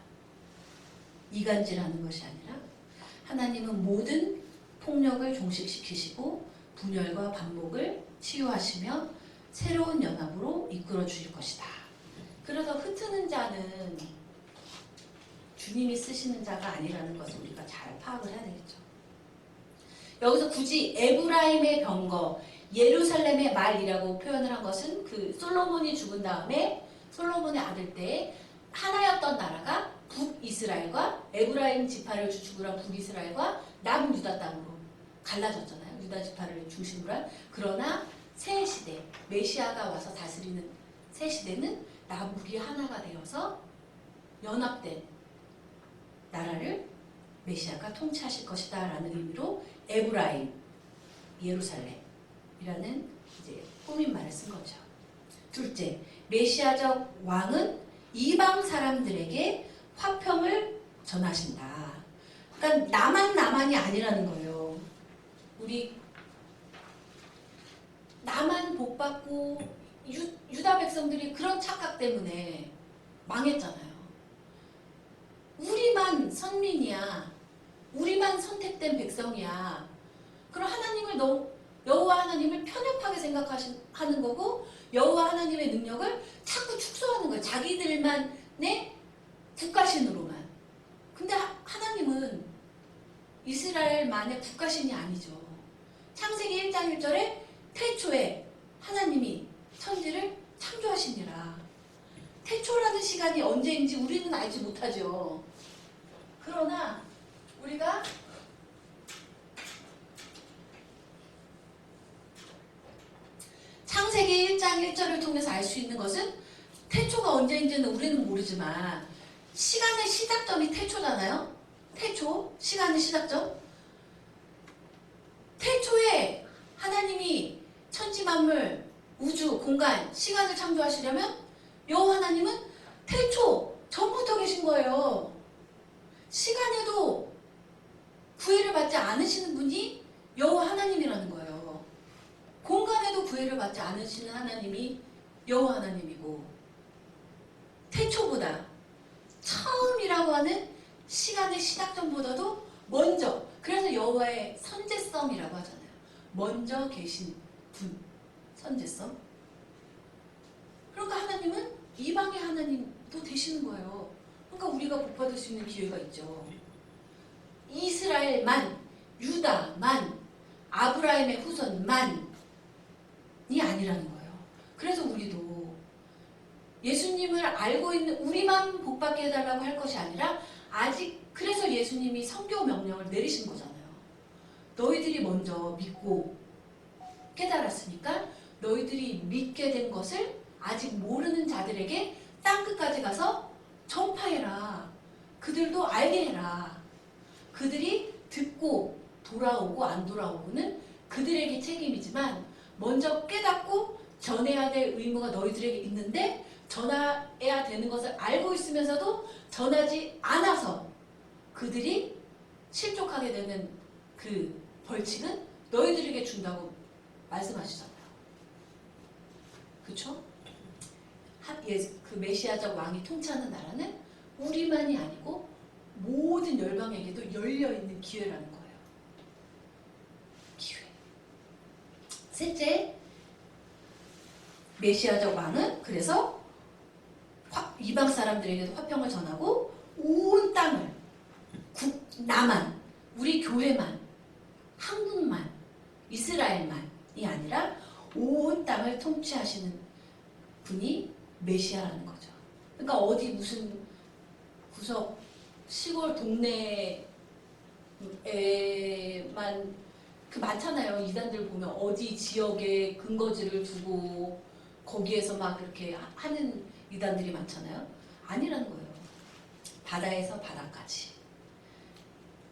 이간질하는 것이 아니라 하나님은 모든 폭력을 종식시키시고 분열과 반목을 치유하시며 새로운 연합으로 이끌어 주실 것이다. 그래서 흩트는 자는 주님이 쓰시는 자가 아니라는 것을 우리가 잘 파악을 해야 되겠죠. 여기서 굳이 에브라임의 병거, 예루살렘의 말이라고 표현을 한 것은 그 솔로몬이 죽은 다음에 솔로몬의 아들 때에 하나였던 나라가 북이스라엘과 에브라임 지파를 주축으로 한 북이스라엘과 남유다 땅으로 갈라졌잖아요. 유다 지파를 중심으로 한. 그러나 새 시대, 메시아가 와서 다스리는 새 시대는 남북이 하나가 되어서 연합된 나라를 메시아가 통치하실 것이다 라는 의미로 에브라임, 예루살렘이라는 이제 꾸민말을 쓴 거죠. 둘째, 메시아적 왕은 이방 사람들에게 화평을 전하신다. 그러니까 나만이 아니라는 거예요. 우리 나만 복받고 유다 백성들이 그런 착각 때문에 망했잖아요. 우리만 선민이야. 우리만 선택된 백성이야. 그럼 여호와 하나님을 편협하게 생각하는 거고 여호와 하나님의 능력을 자꾸 축소하는 거예요. 자기들만의 국가신으로만. 근데 하나님은 이스라엘만의 국가신이 아니죠. 창세기 1장 1절에 태초에 하나님이 천지를 창조하시니라. 태초라는 시간이 언제인지 우리는 알지 못하죠. 그러나 우리가 창세기 1장 1절을 통해서 알 수 있는 것은 태초가 언제인지는 우리는 모르지만 시간의 시작점이 태초잖아요. 태초, 시간의 시작점. 태초에 하나님이 천지 만물, 우주, 공간, 시간을 창조하시려면 여호와 하나님은 태초 전부터 계신 거예요. 시간에도 구애를 받지 않으시는 분이 여호와 하나님이라는 거예요. 공간에도 구애를 받지 않으시는 하나님이 여호와 하나님이고, 태초보다 처음이라고 하는 시간의 시작점보다도 먼저, 그래서 여호와의 선제성이라고 하잖아요. 먼저 계신 분, 선제성. 그러니까 하나님은 이방의 하나님도 되시는 거예요. 그러니까 우리가 복받을 수 있는 기회가 있죠. 이스라엘만, 유다만, 아브라함의 후손만이 아니라는 거예요. 그래서 우리도 예수님을 알고 있는 우리만 복받게 해달라고 할 것이 아니라, 아직, 그래서 예수님이 성교 명령을 내리신 거잖아요. 너희들이 먼저 믿고 깨달았으니까 너희들이 믿게 된 것을 아직 모르는 자들에게 땅끝까지 가서 전파해라. 그들도 알게 해라. 그들이 듣고 돌아오고 안 돌아오고는 그들에게 책임이지만, 먼저 깨닫고 전해야 될 의무가 너희들에게 있는데, 전해야 되는 것을 알고 있으면서도 전하지 않아서 그들이 실족하게 되는 그 벌칙은 너희들에게 준다고 말씀하시잖아요. 그렇죠? 그 메시아적 왕이 통치하는 나라는 우리만이 아니고 모든 열방에게도 열려있는 기회라는 거예요. 기회. 셋째, 메시아적 왕은 그래서 이방 사람들에게도 화평을 전하고, 온 땅을, 나만, 우리 교회만, 한국만, 이스라엘만이 아니라 온 땅을 통치하시는 분이 메시아라는 거죠. 그러니까 어디 무슨 구석 시골 동네에만, 그 많잖아요. 이단들 보면 어디 지역에 근거지를 두고 거기에서 막 이렇게 하는 이단들이 많잖아요. 아니라는 거예요. 바다에서 바다까지.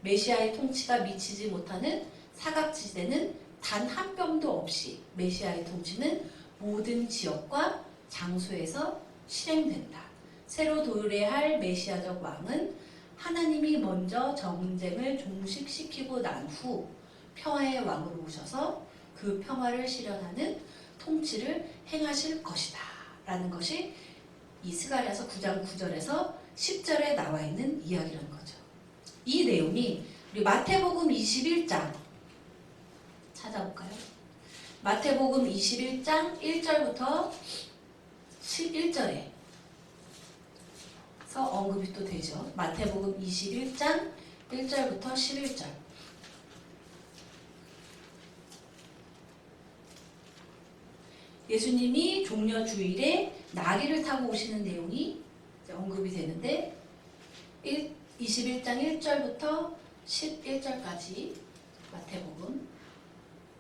메시아의 통치가 미치지 못하는 사각지대는 단 한 뼘도 없이 메시아의 통치는 모든 지역과 장소에서 실행된다. 새로 도래할 메시아적 왕은 하나님이 먼저 전쟁을 종식시키고 난 후 평화의 왕으로 오셔서 그 평화를 실현하는 통치를 행하실 것이다 라는 것이 이 스가랴서 9장 9절에서 10절에 나와 있는 이야기라는 거죠. 이 내용이 우리 마태복음 21장 찾아볼까요? 마태복음 21장 1절부터 11절에 언급이 또 되죠. 마태복음 21장 1절부터 11절. 예수님이 종려 주일에 나귀를 타고 오시는 내용이 언급이 되는데, 21장 1절부터 11절까지 마태복음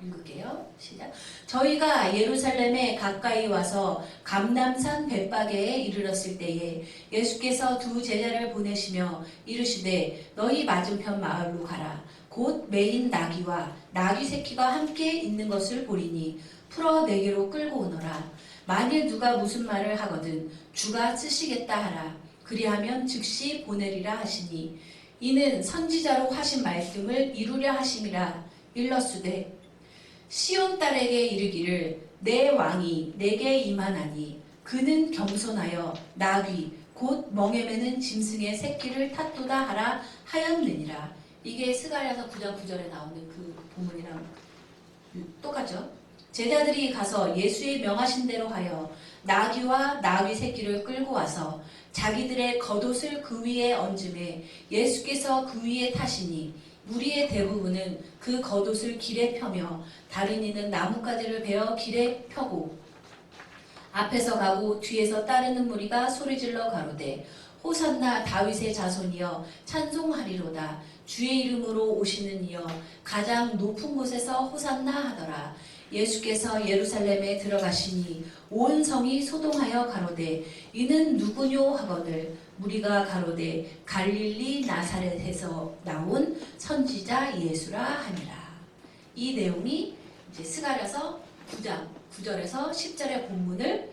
읽을게요. 시작. 저희가 예루살렘에 가까이 와서 감람산 벳바게에 이르렀을 때에 예수께서 두 제자를 보내시며 이르시되 너희 맞은편 마을로 가라. 곧 매인 나귀와 나귀 새끼가 함께 있는 것을 보리니 풀어 내게로 끌고 오너라. 만일 누가 무슨 말을 하거든 주가 쓰시겠다 하라. 그리하면 즉시 보내리라 하시니 이는 선지자로 하신 말씀을 이루려 하심이라. 일러스되 시온 딸에게 이르기를 내 왕이 내게 임하나니 그는 겸손하여 나귀 곧 멍에 매는 짐승의 새끼를 탔도다 하라 하였느니라. 이게 스가랴서 9장 9절에 나오는 그 본문이랑 똑같죠. 제자들이 가서 예수의 명하신 대로 하여 나귀와 나귀 새끼를 끌고 와서 자기들의 겉옷을 그 위에 얹음에 예수께서 그 위에 타시니 무리의 대부분은 그 겉옷을 길에 펴며 다른 이는 나뭇가지를 베어 길에 펴고 앞에서 가고 뒤에서 따르는 무리가 소리질러 가로되 호산나 다윗의 자손이여 찬송하리로다. 주의 이름으로 오시는 이여 가장 높은 곳에서 호산나 하더라. 예수께서 예루살렘에 들어가시니 온 성이 소동하여 가로되 이는 누구뇨 하거늘 무리가 가로되 갈릴리 나사렛에서 나온 선지자 예수라 하니라. 이 내용이 이제 스가랴서 9장 9절에서 10절의 본문을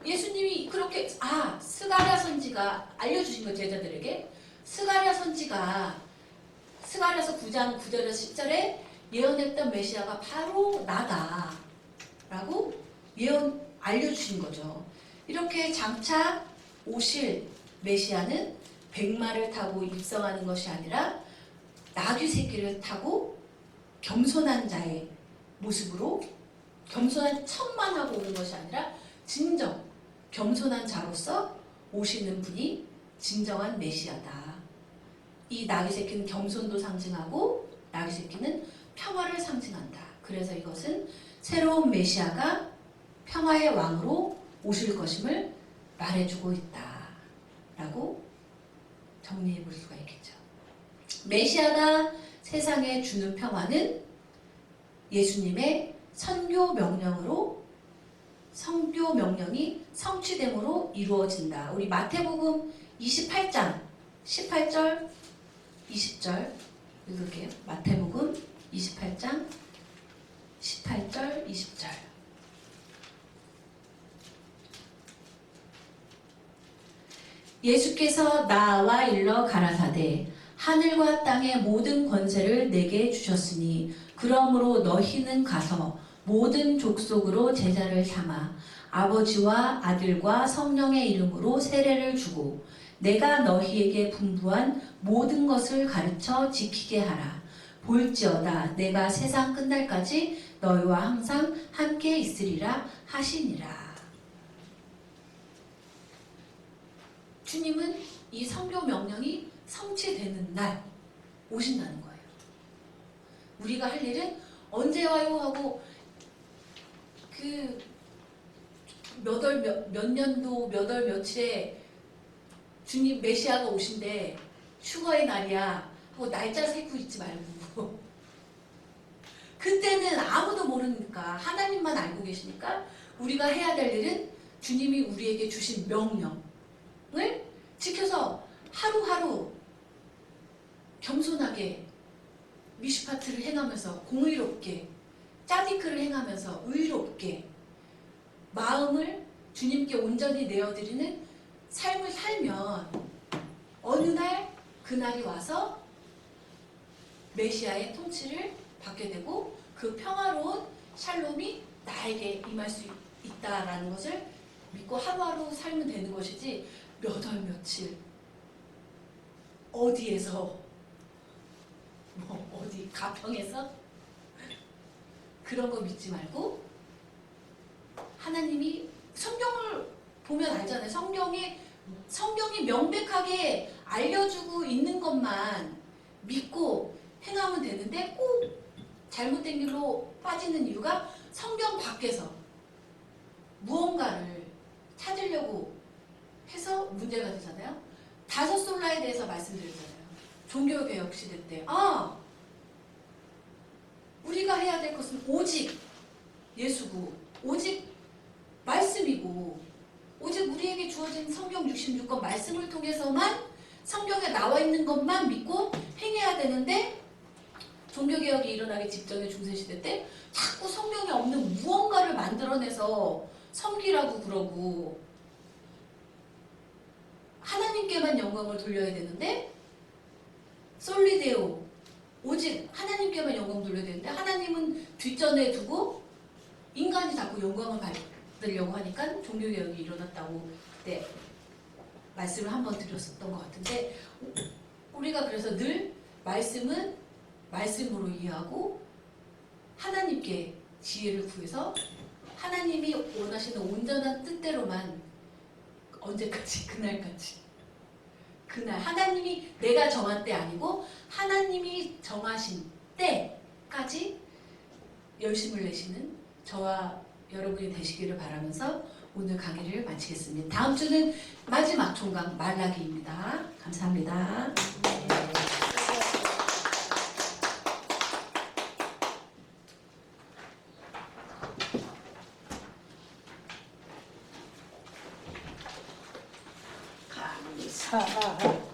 예수님이 그렇게 스가랴 선지가 알려주신 거 제자들에게 스가랴 선지가 스가랴서 9장 9절에서 10절에 예언했던 메시아가 바로 나다 라고 예언 알려주신 거죠. 이렇게 장차 오실 메시아는 백마를 타고 입성하는 것이 아니라 나귀 새끼를 타고 겸손한 자의 모습으로 겸손한 척만 하고 오는 것이 아니라 진정 겸손한 자로서 오시는 분이 진정한 메시아다. 이 나귀 새끼는 겸손도 상징하고 나귀 새끼는 평화를 상징한다. 그래서 이것은 새로운 메시아가 평화의 왕으로 오실 것임을 말해주고 있다 라고 정리해 볼 수가 있겠죠. 메시아가 세상에 주는 평화는 예수님의 선교 명령이 성취됨으로 이루어진다. 우리 마태복음 28장 18절 20절 읽을게요. 마태복음 28장 18절 20절 예수께서 나와 일러 가라사대 하늘과 땅의 모든 권세를 내게 주셨으니 그러므로 너희는 가서 모든 족속으로 제자를 삼아 아버지와 아들과 성령의 이름으로 세례를 주고 내가 너희에게 분부한 모든 것을 가르쳐 지키게 하라. 볼지어다 내가 세상 끝날까지 너희와 항상 함께 있으리라 하시니라. 주님은 이 성교 명령이 성취되는 날 오신다는 거예요. 우리가 할 일은 언제 와요 하고 몇 년도 몇 월 며칠에 주님 메시아가 오신대 휴거의 날이야 하고 날짜 세고 있지 말고 그때는 아무도 모르니까 하나님만 알고 계시니까 우리가 해야 될 일은 주님이 우리에게 주신 명령을 지켜서 하루하루 겸손하게 미슈파트를 행하면서 공의롭게 짜디크를 행하면서 의롭게 마음을 주님께 온전히 내어드리는 삶을 살면 어느 날 그날이 와서 메시아의 통치를 받게 되고 그 평화로운 샬롬이 나에게 임할 수 있다라는 것을 믿고 하루하루 살면 되는 것이지 몇 월 며칠 어디에서 어디 가평에서 그런 거 믿지 말고 하나님이 성경을 보면 알잖아요. 성경이 명백하게 알려주고 있는 것만 믿고 행하면 되는데 꼭 잘못된 길로 빠지는 이유가 성경 밖에서 무언가를 찾으려고 해서 문제가 되잖아요. 다섯 솔라에 대해서 말씀드렸잖아요. 종교개혁 시대 때 우리가 해야 될 것은 오직 예수고 오직 말씀이고 오직 우리에게 주어진 성경 66권 말씀을 통해서만 성경에 나와 있는 것만 믿고 행해야 되는데 종교개혁이 일어나기 직전의 중세시대 때 자꾸 성경에 없는 무언가를 만들어내서 섬기라고 그러고 하나님께만 영광을 돌려야 되는데 솔리데오 오직 하나님께만 영광 돌려야 되는데 하나님은 뒷전에 두고 인간이 자꾸 영광을 받으려고 하니까 종교개혁이 일어났다고 그때 말씀을 한번 드렸었던 것 같은데 우리가 그래서 늘 말씀은 말씀으로 이해하고 하나님께 지혜를 구해서 하나님이 원하시는 온전한 뜻대로만 언제까지 그날까지 그날 하나님이 내가 정한 때 아니고 하나님이 정하신 때까지 열심을 내시는 저와 여러분이 되시기를 바라면서 오늘 강의를 마치겠습니다. 다음 주는 마지막 종강 말라기입니다. 감사합니다. 감사. 아, 아, 아.